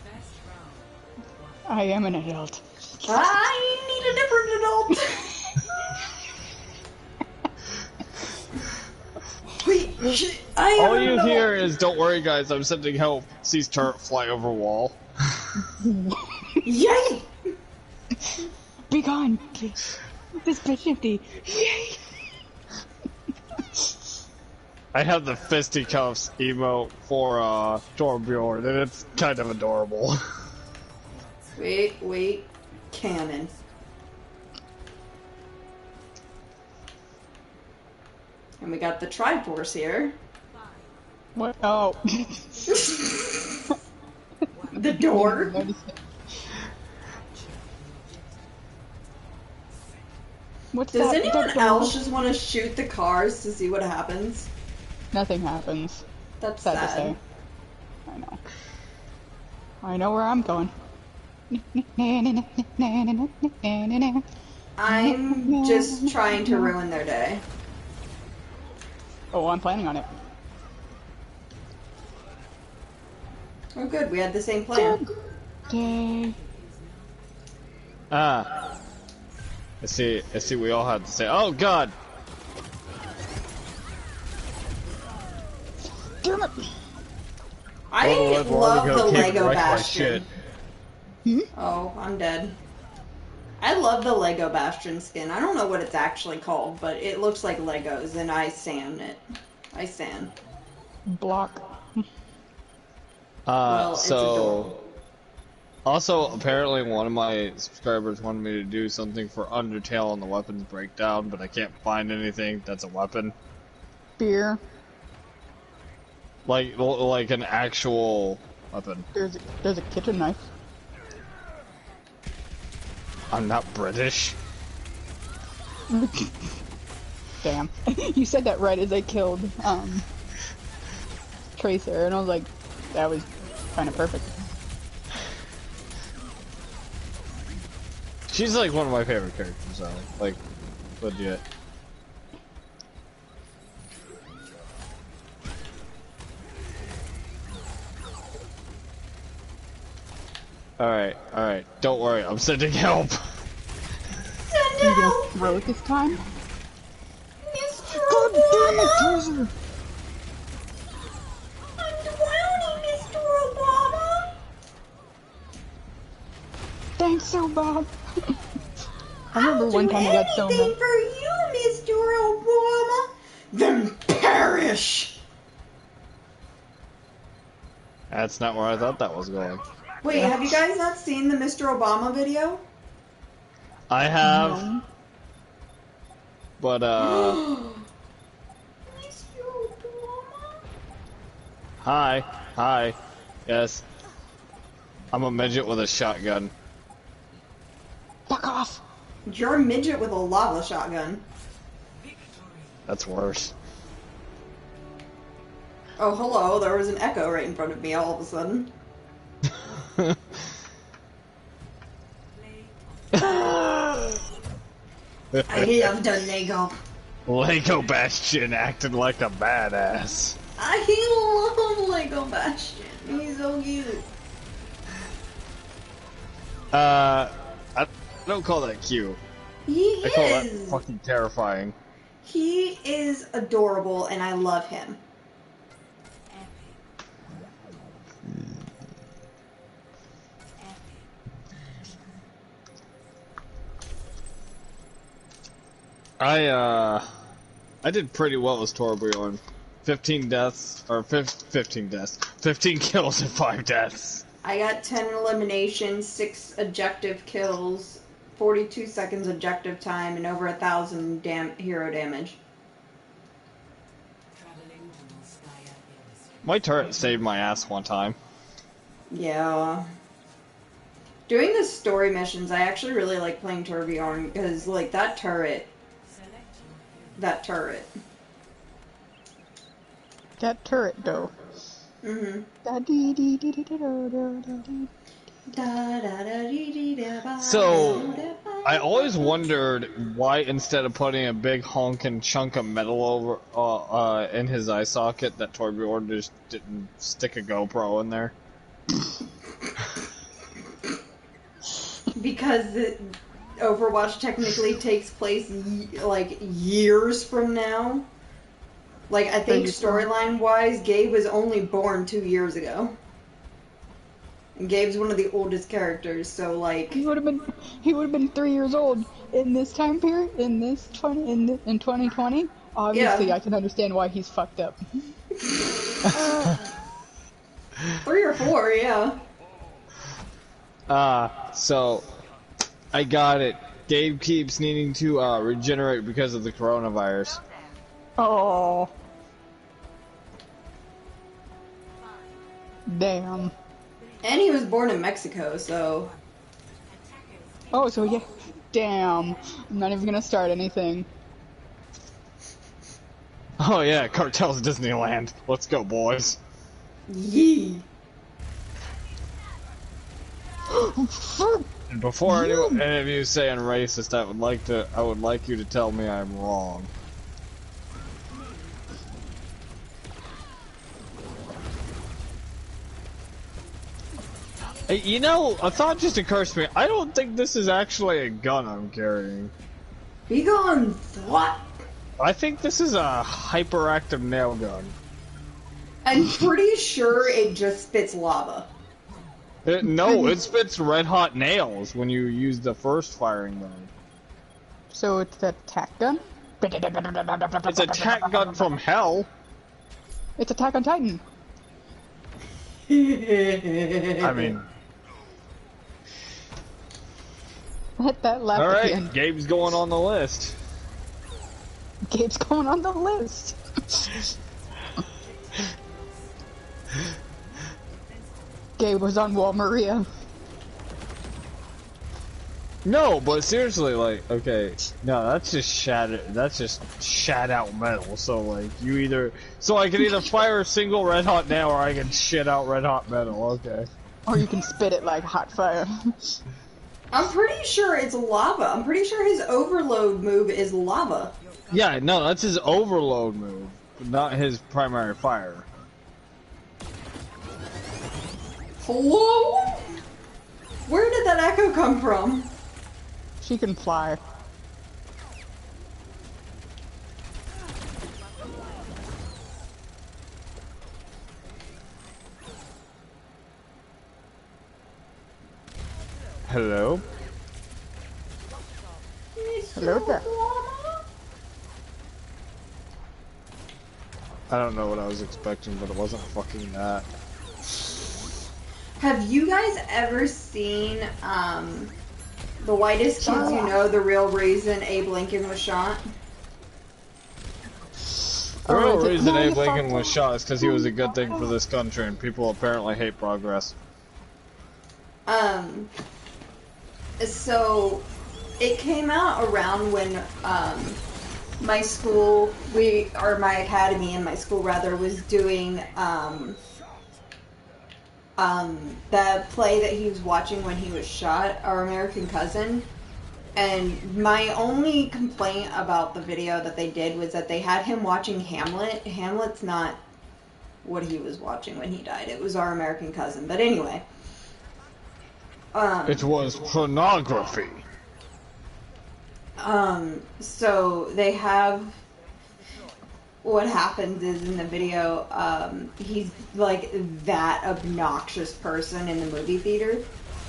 I am an adult. I need a different adult. Wait, shit, I am All an you adult. hear is, don't worry, guys, I'm sending help. Sees turret fly over wall. Yay! Be gone! This bitch empty. Yay! I have the fisticuffs emote for Torbjorn, and it's kind of adorable. Wait, cannon. And we got the Triforce here. What? Oh. The door. What's Does that? anyone That else just want to shoot the cars to see what happens? Nothing happens. That's Sad to sad. say. I know. I know where I'm going. I'm just trying to ruin their day. Oh, I'm planning on it. Oh good, we had the same plan. Day. I see, we all had to say, oh god! Damn it! I Oh, love Veronica the can't Lego wreck my Bastion. shit. Oh, I'm dead. I love the Lego Bastion skin. I don't know what it's actually called, but it looks like Legos, and I stan it. I stan. Block. Well, it's adorable. Also, apparently one of my subscribers wanted me to do something for Undertale on the weapons breakdown, but I can't find anything that's a weapon. Beer. Like an actual weapon. There's a kitchen knife. I'm not British. Damn. You said that right as I killed, Tracer, and I was like, that was kind of perfect. She's like one of my favorite characters, though. Like, legit. Alright. Don't worry, I'm sending help. Send You gonna help! throw it this time? Mr. God damn it, Obama! Tracer! I'm drowning, Mr. Obama! Thanks so, Bob. I remember one time I got so anything mad. for you, Mr. Obama! Then perish! That's not where I thought that was going. Wait, have you guys not seen the Mr. Obama video? I have, No. but Mr. Obama? Hi, yes. I'm a midget with a shotgun. Fuck off! You're a midget with a lava shotgun. That's worse. Oh, hello, there was an echo right in front of me all of a sudden. I love the Lego. Lego Bastion acting like a badass. I love Lego Bastion. He's so cute. I don't call that cute. He I call that is. fucking terrifying. He is adorable, and I love him. I did pretty well as Torbjorn. 15 deaths, or 15 deaths. 15 kills and 5 deaths. I got 10 eliminations, 6 objective kills, 42 seconds objective time, and over 1,000 hero damage. My turret saved my ass one time. Yeah. Doing the story missions, I actually really like playing Torbjorn, because, like, that turret that turret. That turret, though. Mm-hmm. Da dee dee dee dee dee do do do dee. So, I always wondered why instead of putting a big honking chunk of metal over in his eye socket, that Torbjorn just didn't stick a GoPro in there. Because Overwatch technically takes place like years from now. Like, I think storyline-wise, Gabe was only born 2 years ago. And Gabe's one of the oldest characters, so like He would have been 3 years old in this time period, in 2020. Obviously, yeah. I can understand why he's fucked up. 3 or 4, yeah. So I got it. Gabe keeps needing to regenerate because of the coronavirus. Oh. Damn. And he was born in Mexico, so Oh, so yeah. Damn. I'm not even gonna start anything. Oh yeah, Cartel's Disneyland. Let's go, boys. yee. And before any of you say I'm racist, I would like you to tell me I'm wrong. Hey, you know, a thought just occurs to me. I don't think this is actually a gun I'm carrying. Be gone, what? I think this is a hyperactive nail gun. I'm pretty sure it just spits lava. No, it spits red hot nails when you use the first firing mode. So it's the attack gun? It's a tack gun from hell. It's Attack on Titan. I mean... Let that laugh at the Alright, end. Gabe's going on the list. Gabe's going on the list. Gabe was on Wall Maria. No, but seriously, like, okay, no, that's just shat out metal, so like, so I can either fire a single red hot nail or I can shit out red hot metal, okay. Or you can spit it like hot fire. I'm pretty sure it's lava. I'm pretty sure his overload move is lava. Yeah, no, that's his overload move, but not his primary fire. Hello? Where did that echo come from? She can fly. Hello? Hello there. I don't know what I was expecting, but it wasn't fucking that. Have you guys ever seen The Whitest Kids You Know, the real reason Abe Lincoln was shot? The real reason Abe Lincoln was shot is because he was a good thing for this country, and people apparently hate progress. So it came out around when my school, my academy in my school rather, was doing the play that he was watching when he was shot, Our American Cousin. And my only complaint about the video that they did was that they had him watching Hamlet. Hamlet's not what he was watching when he died. It was Our American Cousin. But anyway. It was pornography. So they have... What happens is in the video, he's like that obnoxious person in the movie theater.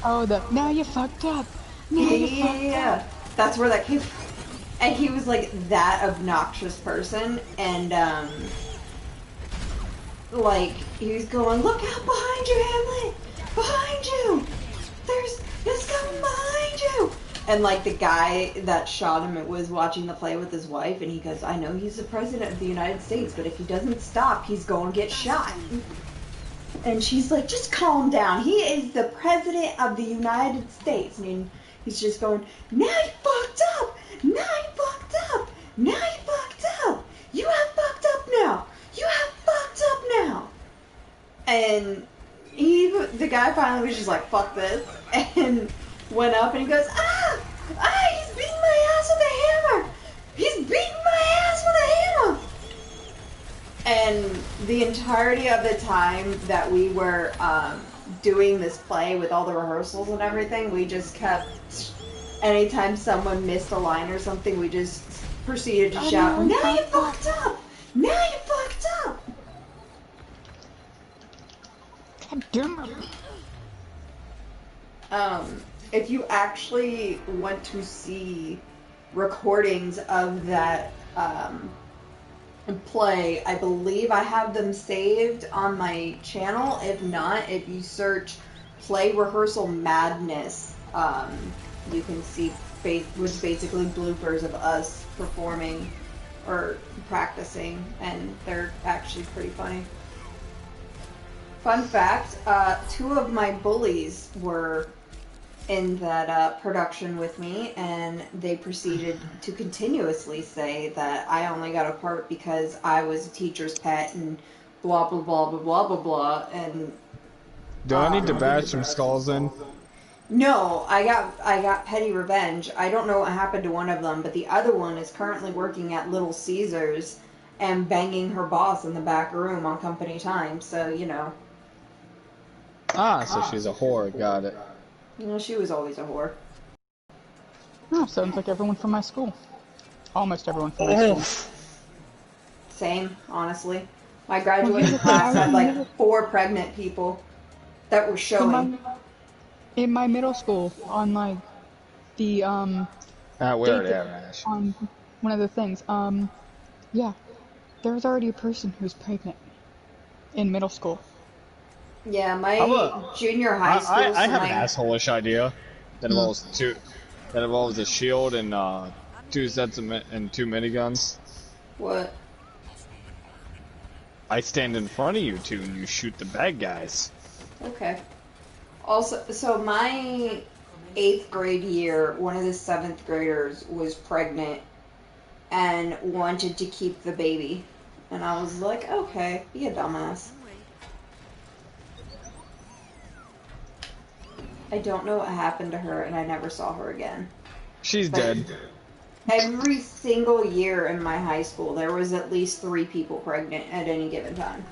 Oh, now you fucked up. Yeah. That's where that came from. And he was like that obnoxious person, and like he was going, "Look out behind you, Hamlet! Behind you! There's someone behind you!" And like the guy that shot him was watching the play with his wife, and he goes, "I know he's the president of the United States, but if he doesn't stop, he's going to get shot." And she's like, "Just calm down. He is the president of the United States." And he's just going, "Now you fucked up! Now you fucked up! Now you fucked finally was just like, fuck this, and went up and he goes, he's beating my ass with a hammer! He's beating my ass with a hammer! And the entirety of the time that we were doing this play with all the rehearsals and everything, we just kept, anytime someone missed a line or something, we just proceeded to shout, now you fucked up! Now you fucked up! God damn it. If you actually want to see recordings of that play, I believe I have them saved on my channel. If not, if you search Play Rehearsal Madness, you can see was basically bloopers of us performing or practicing, and they're actually pretty funny. Fun fact, 2 of my bullies were in that production with me, and they proceeded to continuously say that I only got a part because I was a teacher's pet and blah blah blah blah blah blah blah. And Do I need to bash some skulls in? no, I got petty revenge. I don't know what happened to one of them, but the other one is currently working at Little Caesars and banging her boss in the back room on company time. So you know. Ah, so she's a whore. Got it. You know, she was always a whore. Oh, sounds like everyone from my school. Almost everyone from my school. Same, honestly. My graduating class had like 4 pregnant people that were showing. In my middle school, on like the we already have Ash. on one of the things, yeah, there was already a person who was pregnant in middle school. Yeah, my junior high school. I have an asshole-ish idea that involves a shield and 2 sets of and 2 miniguns. What? I stand in front of you 2 and you shoot the bad guys. Okay. Also, so my 8th grade year, one of the 7th graders was pregnant and wanted to keep the baby, and I was like, okay, be a dumbass. I don't know what happened to her, and I never saw her again. She's dead. Every single year in my high school, there was at least 3 people pregnant at any given time.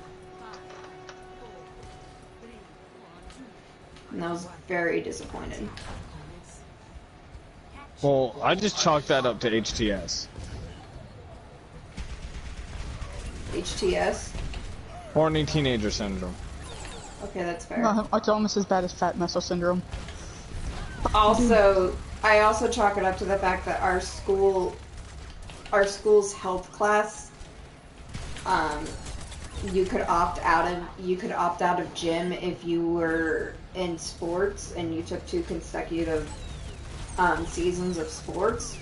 And I was very disappointed. Well, I just chalked that up to HTS. HTS? Horny Teenager Syndrome. Okay, that's fair. No, it's almost as bad as fat muscle syndrome. Also, I also chalk it up to the fact that our school's health class, you could opt out of gym if you were in sports and you took 2 consecutive seasons of sports,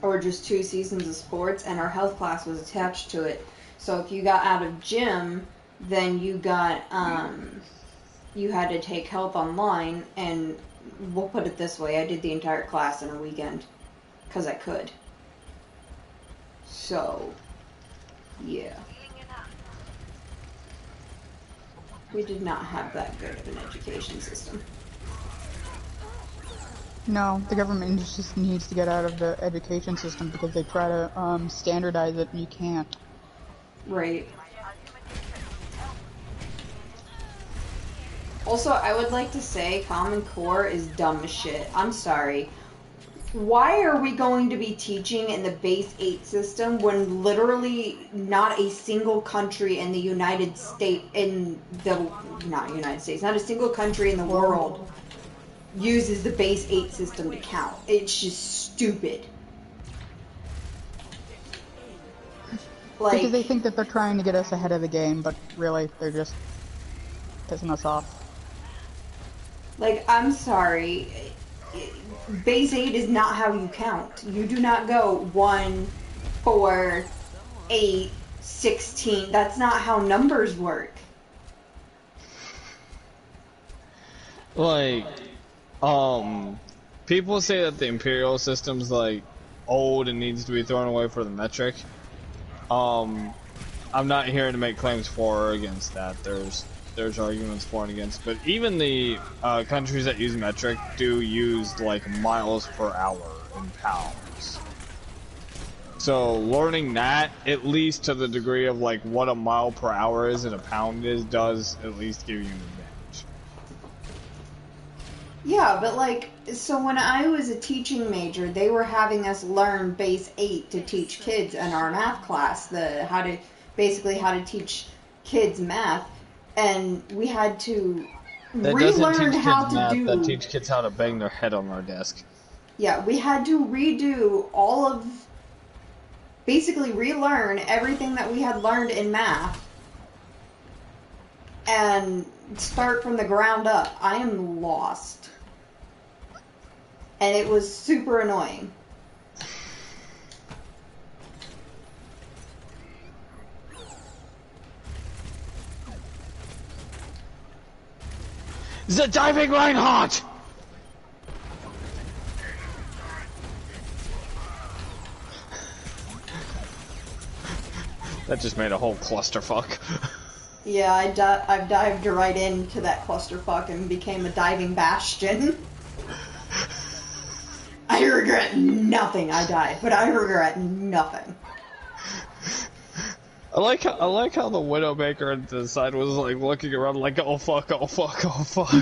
or just 2 seasons of sports, and our health class was attached to it. So if you got out of gym, then you got you had to take health online, and we'll put it this way, I did the entire class in a weekend because I could. So yeah, we did not have that good of an education system. No, the government just needs to get out of the education system because they try to standardize it and you can't. Right. Also, I would like to say Common Core is dumb as shit. I'm sorry. Why are we going to be teaching in the base 8 system when literally not a single country in the United States, not a single country in the world uses the base 8 system to count? It's just stupid. Like, because they think that they're trying to get us ahead of the game, but really, they're just pissing us off. Like, I'm sorry. Base 8 is not how you count. You do not go 1, 4, 8, 16. That's not how numbers work. Like, people say that the Imperial system's, like, old and needs to be thrown away for the metric. I'm not here to make claims for or against that. There's there's arguments for and against, but even the countries that use metric do use like miles per hour in pounds. So learning that, at least to the degree of like what a mile per hour is and a pound is, does at least give you an advantage. Yeah, but like, so when I was a teaching major, they were having us learn base 8 to teach kids in our math class, how to teach kids math, and we had to That doesn't relearn teach how kids to math, that do. teach kids how to bang their head on their desk. Yeah, we had to basically relearn everything that we had learned in math and start from the ground up. I am lost. And it was super annoying. The diving Reinhardt! That just made a whole clusterfuck. Yeah, I've dived right into that clusterfuck and became a diving bastion. I regret nothing. I died, but I regret nothing. I like how the Widowmaker at the side was like looking around like, oh fuck, oh fuck, oh fuck.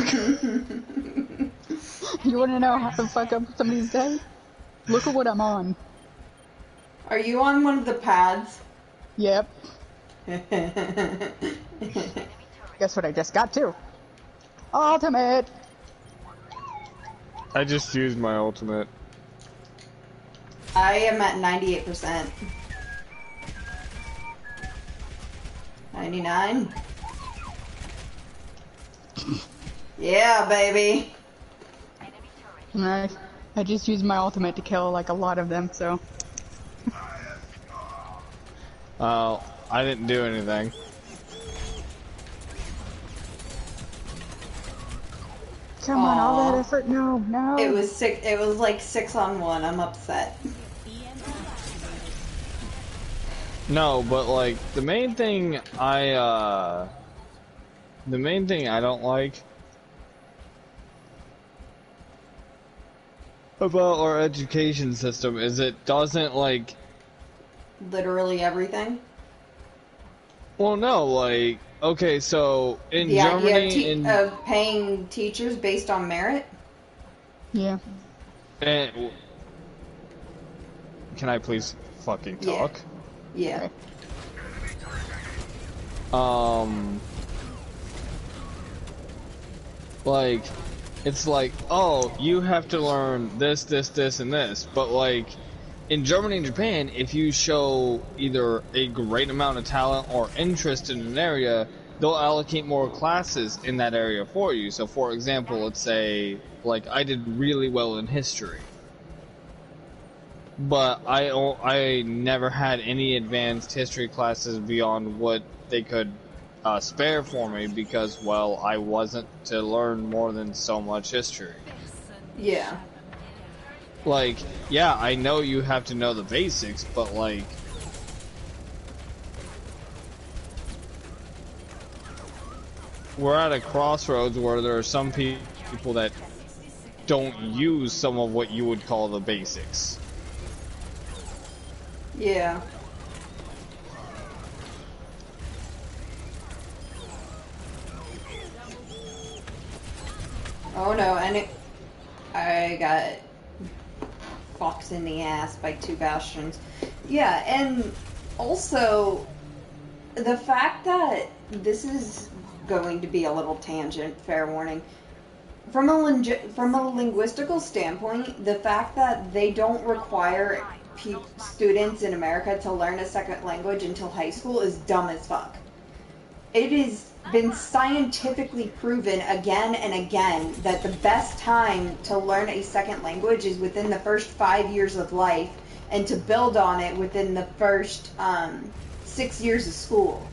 You want to know how to fuck up somebody's day? Look at what I'm on. Are you on one of the pads? Yep. Guess what I just got to? Ultimate! I just used my ultimate. I am at 98%. 99. Yeah, baby. Nice. I just used my ultimate to kill like a lot of them, so. I didn't do anything. Come on, all that effort? No, no. It was like 6-on-1. I'm upset. No, but like the main thing I don't like about our education system is it doesn't like Literally everything. well no like okay so in The Germany idea of paying teachers based on merit. Yeah. and can I please fucking talk? Yeah. Like, it's like, oh, you have to learn this, this, this, and this. But, like, in Germany and Japan, if you show either a great amount of talent or interest in an area, they'll allocate more classes in that area for you. So, for example, let's say, like, I did really well in history. But I never had any advanced history classes beyond what they could spare for me because, well, I wasn't to learn more than so much history. Yeah. Like, yeah, I know you have to know the basics, but, like, we're at a crossroads where there are some people that don't use some of what you would call the basics. Yeah. Oh no, and I got fucked in the ass by 2 bastions. Yeah, and also the fact that this is going to be a little tangent, fair warning. From a linguistical standpoint, the fact that they don't require students in America to learn a second language until high school is dumb as fuck. It has been scientifically proven again and again that the best time to learn a second language is within the first 5 years of life and to build on it within the first 6 years of school.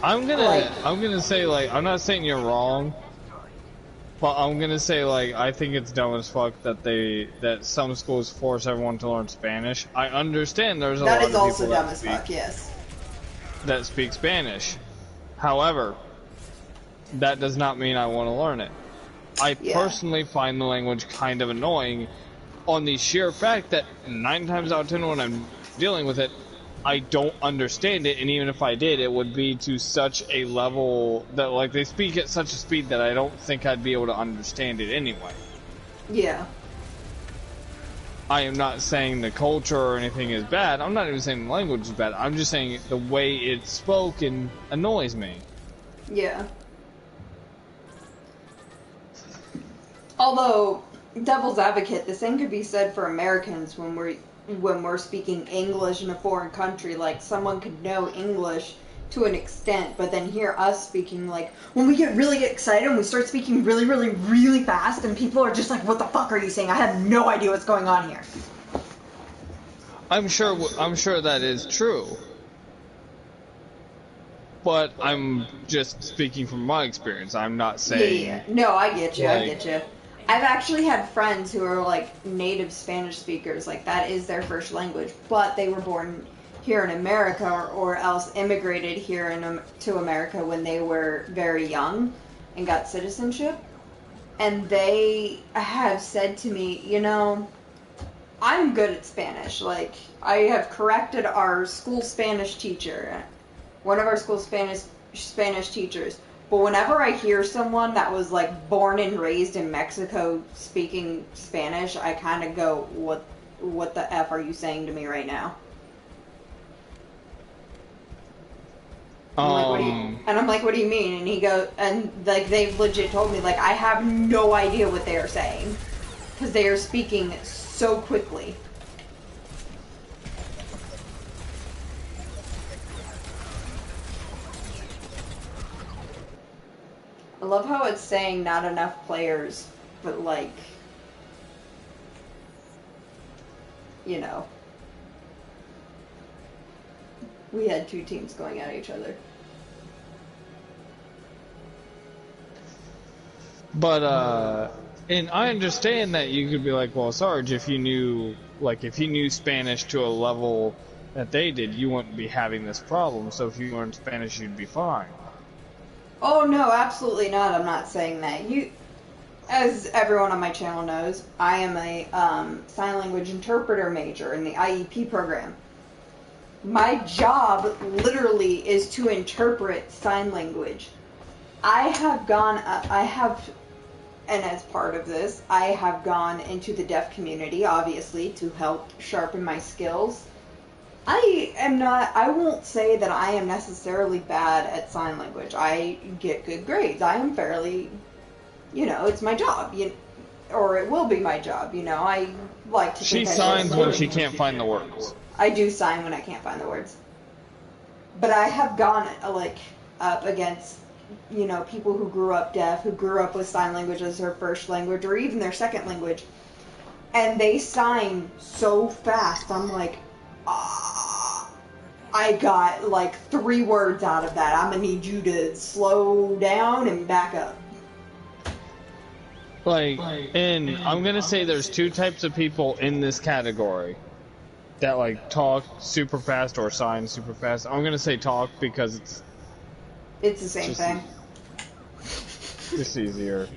I'm gonna say, like, I'm not saying you're wrong, but I'm gonna say, like, I think it's dumb as fuck that some schools force everyone to learn Spanish. I understand there's a lot of people That is also dumb that as speak. fuck, yes. that speak Spanish. However, that does not mean I want to learn it. I Yeah. personally find the language kind of annoying on the sheer fact that 9 times out of 10 when I'm dealing with it, I don't understand it, and even if I did, it would be to such a level that, like, they speak at such a speed that I don't think I'd be able to understand it anyway. Yeah. I am not saying the culture or anything is bad. I'm not even saying the language is bad. I'm just saying the way it's spoken annoys me. Yeah. Although, devil's advocate, the same could be said for Americans when we're speaking English in a foreign country. Like, someone could know English to an extent, but then hear us speaking, like, when we get really excited and we start speaking really, really, really fast, and people are just like, what the fuck are you saying? I have no idea what's going on here. I'm sure that is true. But I'm just speaking from my experience. I'm not saying... Yeah. No, I get you, like, I get you. I've actually had friends who are, like, native Spanish speakers. Like, that is their first language. But they were born here in America or else immigrated here to America when they were very young and got citizenship. And they have said to me, you know, I'm good at Spanish. Like, I have corrected our school Spanish teacher, one of our school Spanish teachers. But whenever I hear someone that was like born and raised in Mexico speaking Spanish, I kind of go, "What the f are you saying to me right now?" I'm like, "What do you?" And I'm like, "What do you mean?" And he goes, and like they've legit told me, like, I have no idea what they are saying because they are speaking so quickly. I love how it's saying not enough players, but like, you know, we had 2 teams going at each other. But, and I understand that you could be like, well, Sarge, if you knew Spanish to a level that they did, you wouldn't be having this problem. So if you learned Spanish, you'd be fine. Oh no, absolutely not. I'm not saying that. As everyone on my channel knows, I am a sign language interpreter major in the IEP program. My job literally is to interpret sign language. And as part of this, I have gone into the deaf community, obviously, to help sharpen my skills. I won't say that I am necessarily bad at sign language. I get good grades. I am fairly, it's my job, or it will be my job, I like to She think signs when she can't find the words. I do sign when I can't find the words. But I have gone, up against, people who grew up deaf, who grew up with sign language as their first language, or even their second language. And they sign so fast. I'm like, I got like 3 words out of that. I'm gonna need you to slow down and back up. And I'm gonna say there's 2 types of people in this category that like talk super fast or sign super fast. I'm gonna say talk because it's the same thing. Just easier.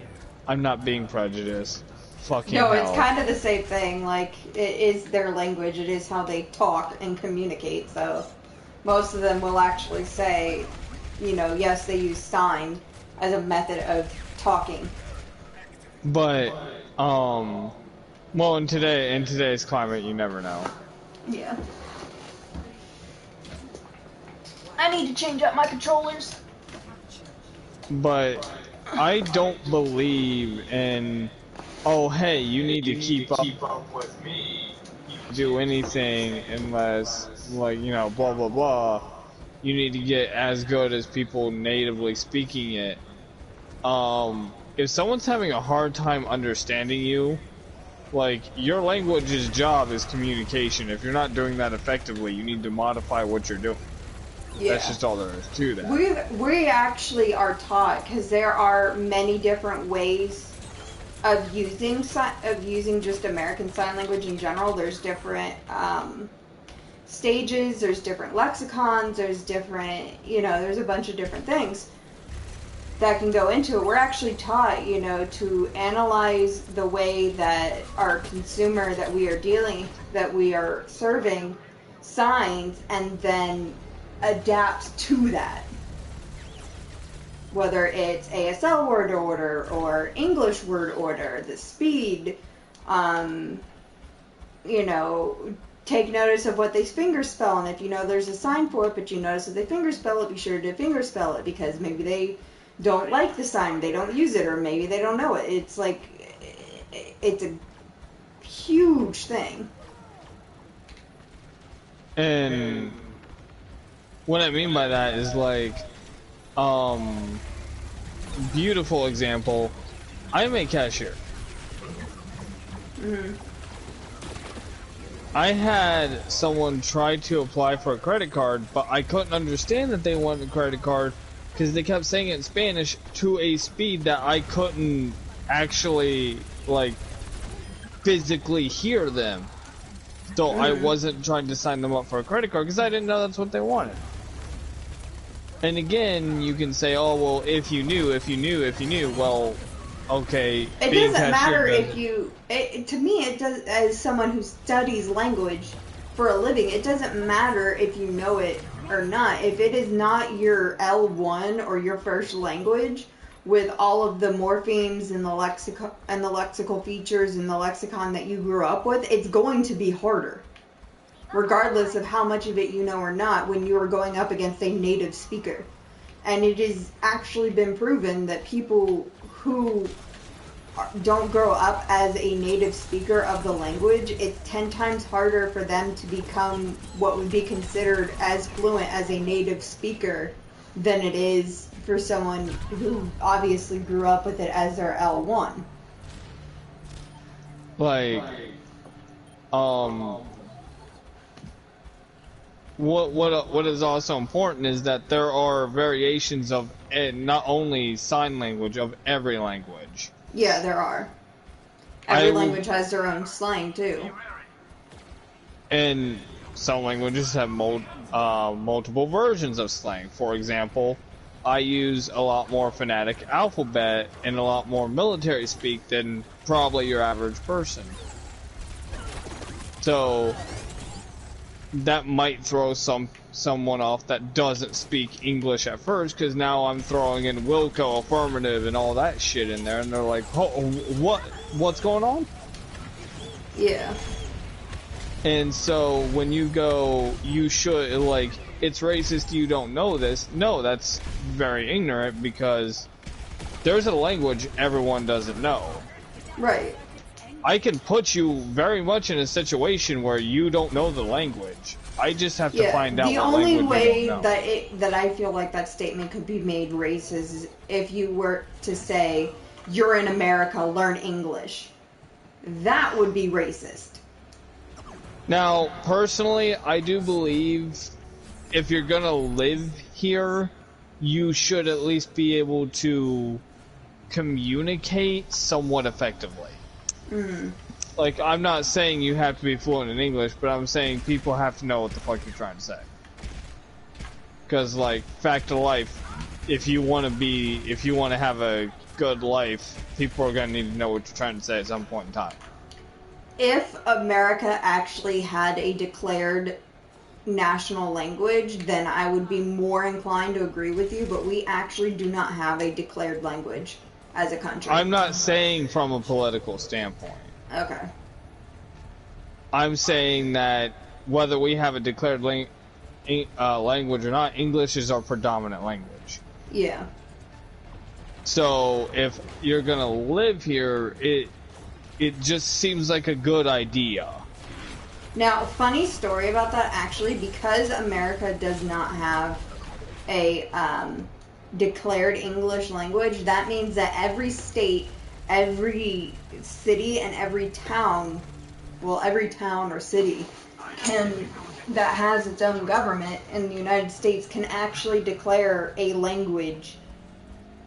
I'm not being prejudiced. Fucking no, hell. It's kind of the same thing. Like, it is their language. It is how they talk and communicate. So most of them will actually say, yes, they use sign as a method of talking. But, well, in today's climate, you never know. Yeah. I need to change up my controllers. But I don't believe in, oh, hey, you need to keep up with me. Do anything unless, like, blah, blah, blah. You need to get as good as people natively speaking it. If someone's having a hard time understanding you, like, your language's job is communication. If you're not doing that effectively, you need to modify what you're doing. Yeah. That's just all there is to that. We actually are taught, because there are many different ways of using just American Sign Language in general. There's different stages, there's different lexicons, there's different, there's a bunch of different things that can go into it. We're actually taught, to analyze the way that our consumer that we are serving signs and then adapt to that. Whether it's ASL word order or English word order, the speed, take notice of what they finger spell, and if there's a sign for it, but you notice that they finger spell it, be sure to finger spell it, because maybe they don't like the sign, they don't use it, or maybe they don't know it. It's like, it's a huge thing. And what I mean by that is like, beautiful example, I'm a cashier. Mm-hmm. I had someone try to apply for a credit card, but I couldn't understand that they wanted a credit card because they kept saying it in Spanish to a speed that I couldn't actually, like, physically hear them. So I wasn't trying to sign them up for a credit card because I didn't know that's what they wanted. And again, you can say, oh, well, if you knew. Well, okay. It doesn't matter if you... to me, it does. As someone who studies language for a living, it doesn't matter if you know it or not. If it is not your L1 or your first language, with all of the morphemes and the lexical features and the lexicon that you grew up with, it's going to be harder, regardless of how much of it you know or not, when you are going up against a native speaker. And it has actually been proven that people who don't grow up as a native speaker of the language, it's 10 times harder for them to become what would be considered as fluent as a native speaker than it is for someone who obviously grew up with it as their L1. Like, what is also important is that there are variations of not only sign language, of every language. Yeah, there are. Every language has their own slang too. And some languages have multiple versions of slang. For example, I use a lot more phonetic alphabet and a lot more military speak than probably your average person. So that might throw someone off that doesn't speak English at first, because now I'm throwing in Wilco, affirmative, and all that shit in there, and they're like, oh, what's going on? Yeah. And so when you go, you should, like, it's racist, you don't know this. No, that's very ignorant, because there's a language everyone doesn't know. Right. I can put you very much in a situation where you don't know the language. I just have to find out what language you don't know. The only way that I feel like that statement could be made racist is if you were to say, you're in America, learn English. That would be racist. Now, personally, I do believe if you're gonna live here, you should at least be able to communicate somewhat effectively. Mm. Like, I'm not saying you have to be fluent in English, but I'm saying people have to know what the fuck you're trying to say. Because, like, fact of life, if you want to have a good life, people are gonna need to know what you're trying to say at some point in time. If America actually had a declared national language, then I would be more inclined to agree with you, but we actually do not have a declared language as a country. I'm not saying from a political standpoint. Okay. I'm saying that whether we have a declared language or not, English is our predominant language. Yeah. So if you're gonna live here, it just seems like a good idea. Now, funny story about that, actually, because America does not have a declared English language, that means that every state, every city, and every town or city that has its own government in the United States can actually declare a language,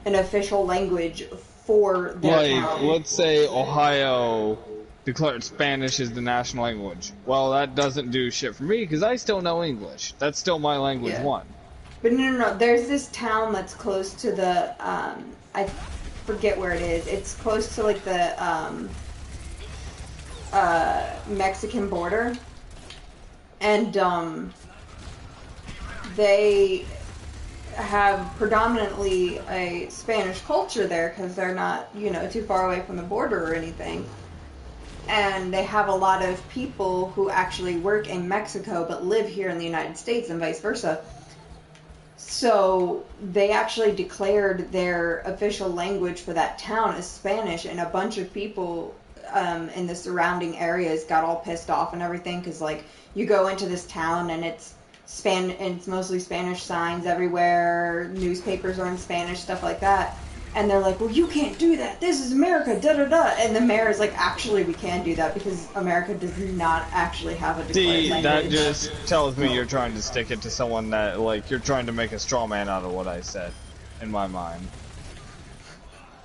an official language for their town. Let's say Ohio declared Spanish as the national language. Well, that doesn't do shit for me because I still know English. That's still my language Yeah. one. But no. There's this town that's close to the I forget where it is. It's close to like the Mexican border, and they have predominantly a Spanish culture there because they're not, too far away from the border or anything. And they have a lot of people who actually work in Mexico but live here in the United States and vice versa. So they actually declared their official language for that town as Spanish, and a bunch of people in the surrounding areas got all pissed off and everything because, like, you go into this town and it's it's mostly Spanish signs everywhere, newspapers are in Spanish, stuff like that. And they're like, well, you can't do that. This is America, da-da-da. And the mayor is like, actually, we can do that because America does not actually have a declared language. That just tells me you're trying to stick it to someone that, like, you're trying to make a straw man out of what I said, in my mind.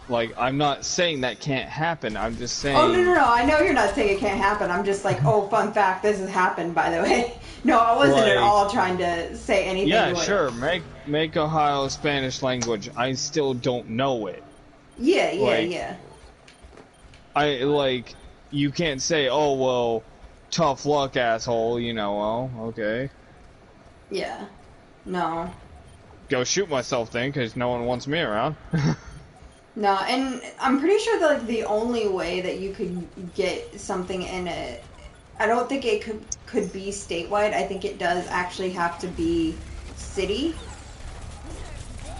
Like, I'm not saying that can't happen, I'm just saying... Oh, no, I know you're not saying it can't happen. I'm just like, oh, fun fact, this has happened, by the way. No, I wasn't at all trying to say anything. Yeah, sure, make Ohio Spanish language. I still don't know it. Yeah. You can't say, oh, well, tough luck, asshole, well, okay. Yeah. No. Go shoot myself then, because no one wants me around. No, and I'm pretty sure that, like, the only way that you could get something in it, I don't think it could be statewide. I think it does actually have to be city,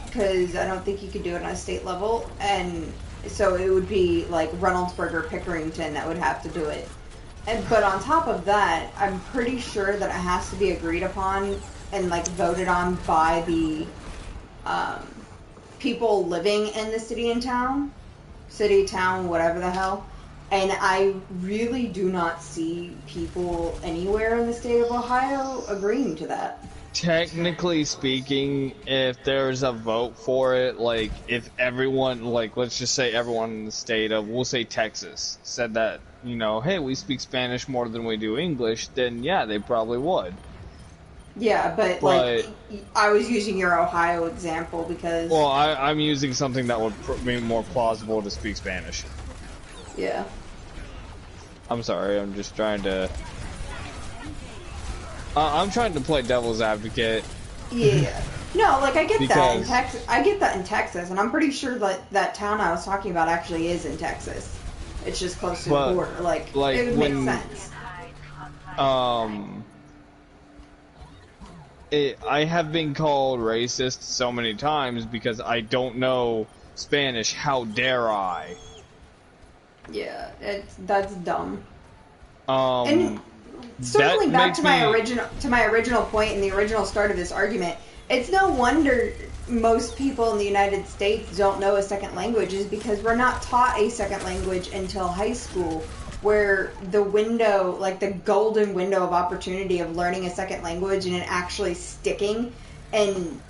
because I don't think you could do it on a state level, and so it would be like Reynoldsburg or Pickerington that would have to do it. But on top of that, I'm pretty sure that it has to be agreed upon and, like, voted on by the people living in the city, town, whatever the hell. And I really do not see people anywhere in the state of Ohio agreeing to that. Technically speaking, if there's a vote for it, like, if everyone, like, let's just say everyone in the state of, we'll say Texas, said that, hey, we speak Spanish more than we do English, then yeah, they probably would. Yeah, but like, I was using your Ohio example because... Well, I'm using something that would be more plausible to speak Spanish. Yeah. I'm sorry, I'm just trying to... I'm trying to play devil's advocate. Yeah. No, like, I get that in Texas. I get that in Texas, and I'm pretty sure that that town I was talking about actually is in Texas. It's just close to the border. Like, it would make sense. I have been called racist so many times because I don't know Spanish. How dare I? Yeah, that's dumb. And circling back to my original point in the original start of this argument, it's no wonder most people in the United States don't know a second language, is because we're not taught a second language until high school, where the window, like the golden window of opportunity of learning a second language and it actually sticking and,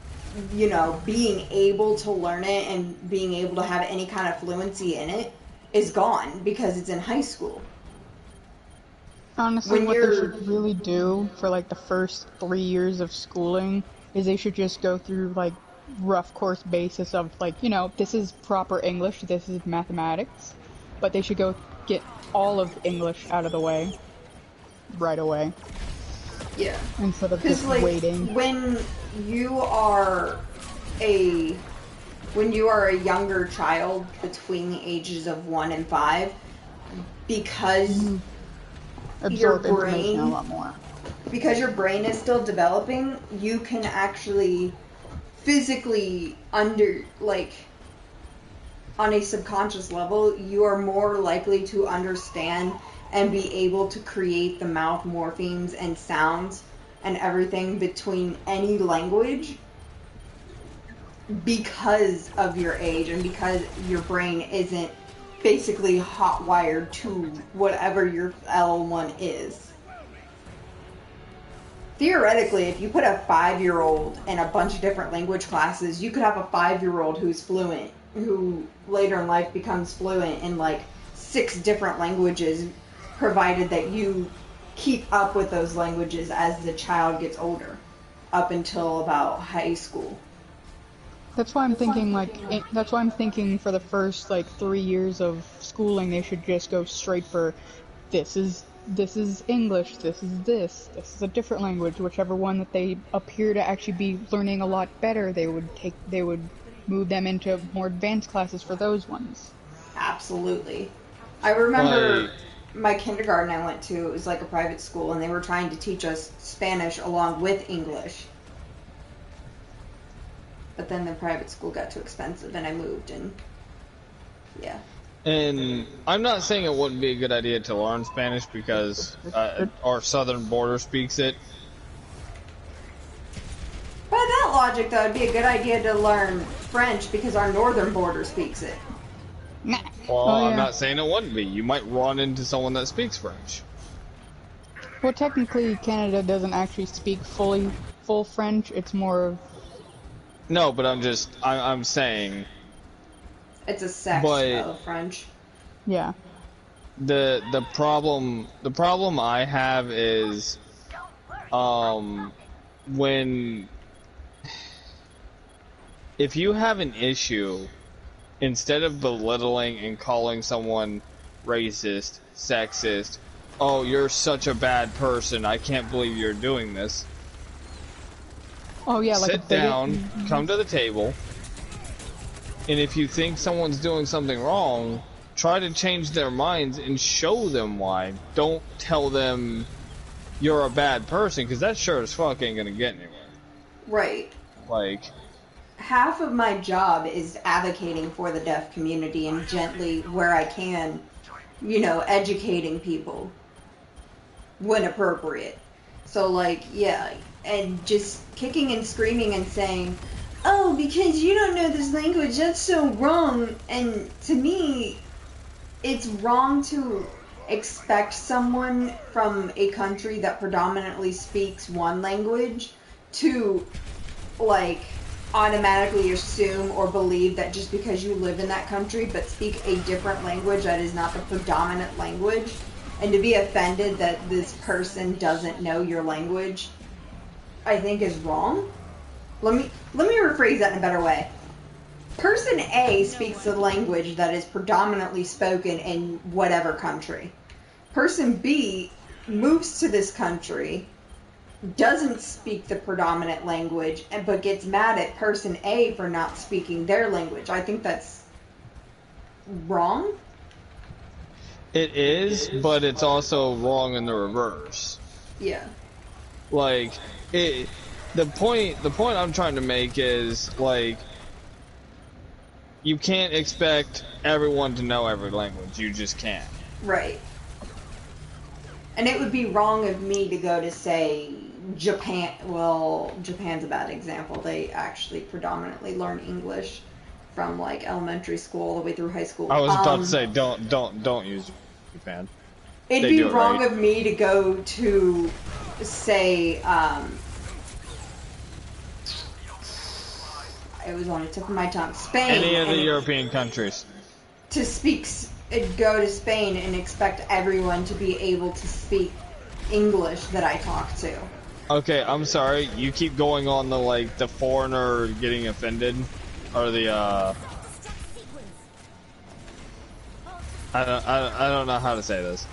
being able to learn it and being able to have any kind of fluency in it is gone because it's in high school. Honestly, what they should really do for, like, the first 3 years of schooling is they should just go through, like, rough course basis of, like, this is proper English, this is mathematics, but they should go get all of English out of the way right away. Yeah. Instead of just waiting. When you are a younger child between the ages of 1 and 5, because absorb information a lot more. Because your brain is still developing, you can actually physically on a subconscious level, you are more likely to understand and be able to create the mouth morphemes and sounds and everything between any language because of your age and because your brain isn't basically hot-wired to whatever your L1 is. Theoretically, if you put a 5-year-old in a bunch of different language classes, you could have a 5-year-old who's fluent, who later in life becomes fluent in like 6 different languages provided that you keep up with those languages as the child gets older, up until about high school. That's why I'm thinking, that's why I'm thinking for the first, 3 years of schooling, they should just go straight for, this is English, this is a different language, whichever one that they appear to actually be learning a lot better, they would move them into more advanced classes for those ones. Absolutely. I remember my kindergarten I went to, it was like a private school, and they were trying to teach us Spanish along with English. But then the private school got too expensive and I moved, and yeah. And I'm not saying it wouldn't be a good idea to learn Spanish because our southern border speaks it. By that logic, though, it'd be a good idea to learn French because our northern border speaks it. Well, I'm not saying it wouldn't be. You might run into someone that speaks French. Well, technically, Canada doesn't actually speak full French. It's more of... No, but I'm saying... It's a sect of French. Yeah. The problem I have is, when... If you have an issue, instead of belittling and calling someone racist, sexist, oh, you're such a bad person, I can't believe you're doing this. Oh yeah, sit down, come to the table, and if you think someone's doing something wrong, try to change their minds and show them why. Don't tell them you're a bad person, because that sure as fuck ain't gonna get anywhere. Right. Half of my job is advocating for the deaf community and gently, where I can, educating people when appropriate. So, yeah, and just kicking and screaming and saying, oh, because you don't know this language, that's so wrong. And to me, it's wrong to expect someone from a country that predominantly speaks one language to, automatically assume or believe that just because you live in that country but speak a different language that is not the predominant language, and to be offended that this person doesn't know your language, I think is wrong. Let me rephrase that in a better way. Person A speaks the language that is predominantly spoken in whatever country. Person B moves to this country, doesn't speak the predominant language, but gets mad at person A for not speaking their language. I think that's wrong. It is, but it's also wrong in the reverse. Yeah. The point I'm trying to make is, you can't expect everyone to know every language. You just can't. Right. And it would be wrong of me to go to, say, Japan. Well, Japan's a bad example. They actually predominantly learn English from, elementary school all the way through high school. I was about to say, don't use Japan. It'd be wrong of me to go to, say, it was on the tip of my tongue, Spain. Any of the European countries. Go to Spain and expect everyone to be able to speak English that I talk to. Okay, I'm sorry. You keep going on the foreigner getting offended, or the I don't know how to say this.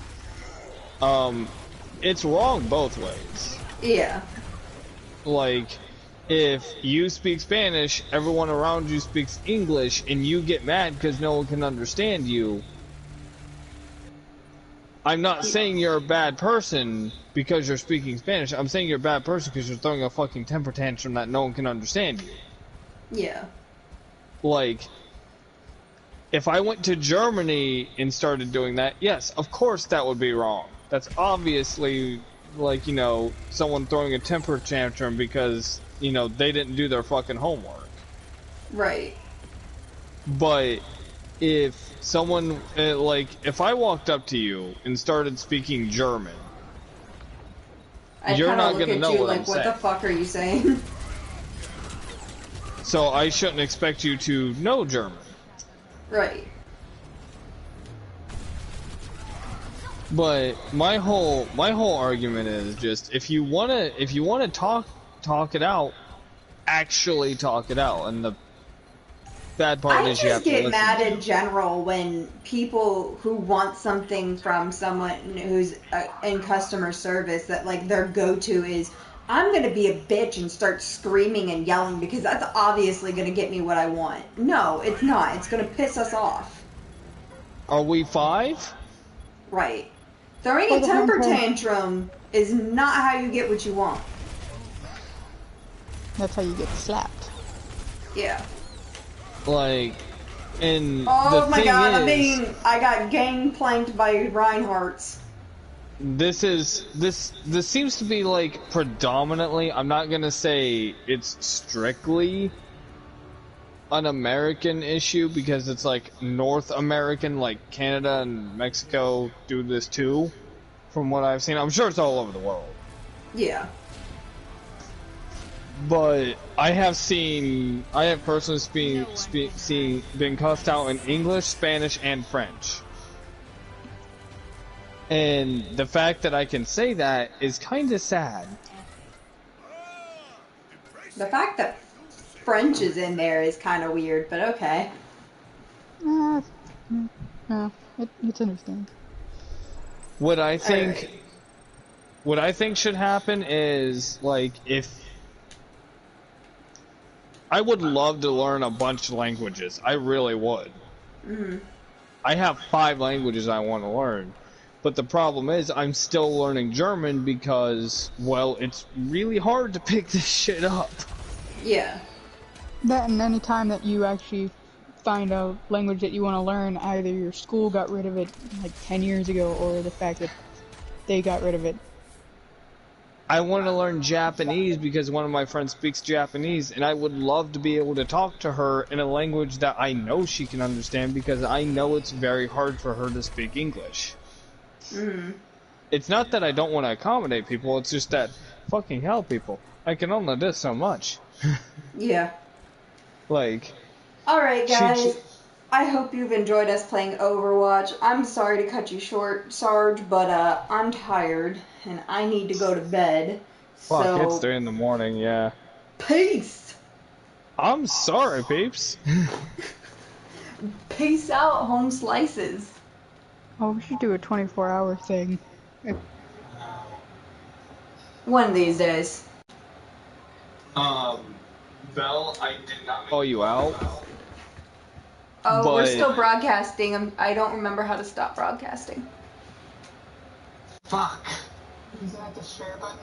It's wrong both ways. Yeah. If you speak Spanish, everyone around you speaks English, and you get mad because no one can understand you. I'm not saying you're a bad person because you're speaking Spanish. I'm saying you're a bad person because you're throwing a fucking temper tantrum that no one can understand you. Yeah. If I went to Germany and started doing that, yes, of course that would be wrong. That's obviously, someone throwing a temper tantrum because, they didn't do their fucking homework. Right. But if someone, if I walked up to you and started speaking German, you're not going to know what I'm saying. What the fuck are you saying? So I shouldn't expect you to know German. Right. But my whole argument is just if you wanna talk it out, actually talk it out. And the bad part I is you just have to get listen mad in to. general when people who want something from someone who's in customer service that like their go-to is I'm gonna be a bitch and start screaming and yelling because that's obviously gonna get me what I want. No, it's not. It's gonna piss us off. Are we 5? Right. Throwing Or a the hand temper code. tantrum is not how you get what you want. That's how you get slapped. Yeah. Like, and the Oh my thing god, is, I got gangplanked by Reinhardt's. this seems to be like predominantly, I'm not gonna say it's strictly an American issue because it's like North American, like Canada and Mexico do this too, from what I've seen. I'm sure it's all over the world. Yeah. But I have personally been cussed out in English, Spanish, and French. And the fact that I can say that is kind of sad. The fact that French is in there is kind of weird, but okay. Uh, no, it's understandable. What I Alright. think, what I think should happen is like if I would love to learn a bunch of languages. I really would. Mm-hmm. I have 5 languages I want to learn. But the problem is I'm still learning German because, well, it's really hard to pick this shit up. Yeah. That and any time that you actually find a language that you want to learn, either your school got rid of it like 10 years ago, or the fact that they got rid of it. I want to learn Japanese because one of my friends speaks Japanese, and I would love to be able to talk to her in a language that I know she can understand because I know it's very hard for her to speak English. Mm-hmm. It's not that I don't want to accommodate people, it's just that, fucking hell, people, I can only do so much. Yeah. Like, Alright, she, guys. I hope you've enjoyed us playing Overwatch. I'm sorry to cut you short, Sarge, but I'm tired and I need to go to bed. fuck, it's So, 3 in the morning, yeah. peace! I'm sorry, peeps. Peace out, home slices. Oh, we should do a 24-hour thing. One of these days. Belle, I did not call you out, Oh, we're but still broadcasting. I don't remember how to stop broadcasting. fuck. Is that the share button?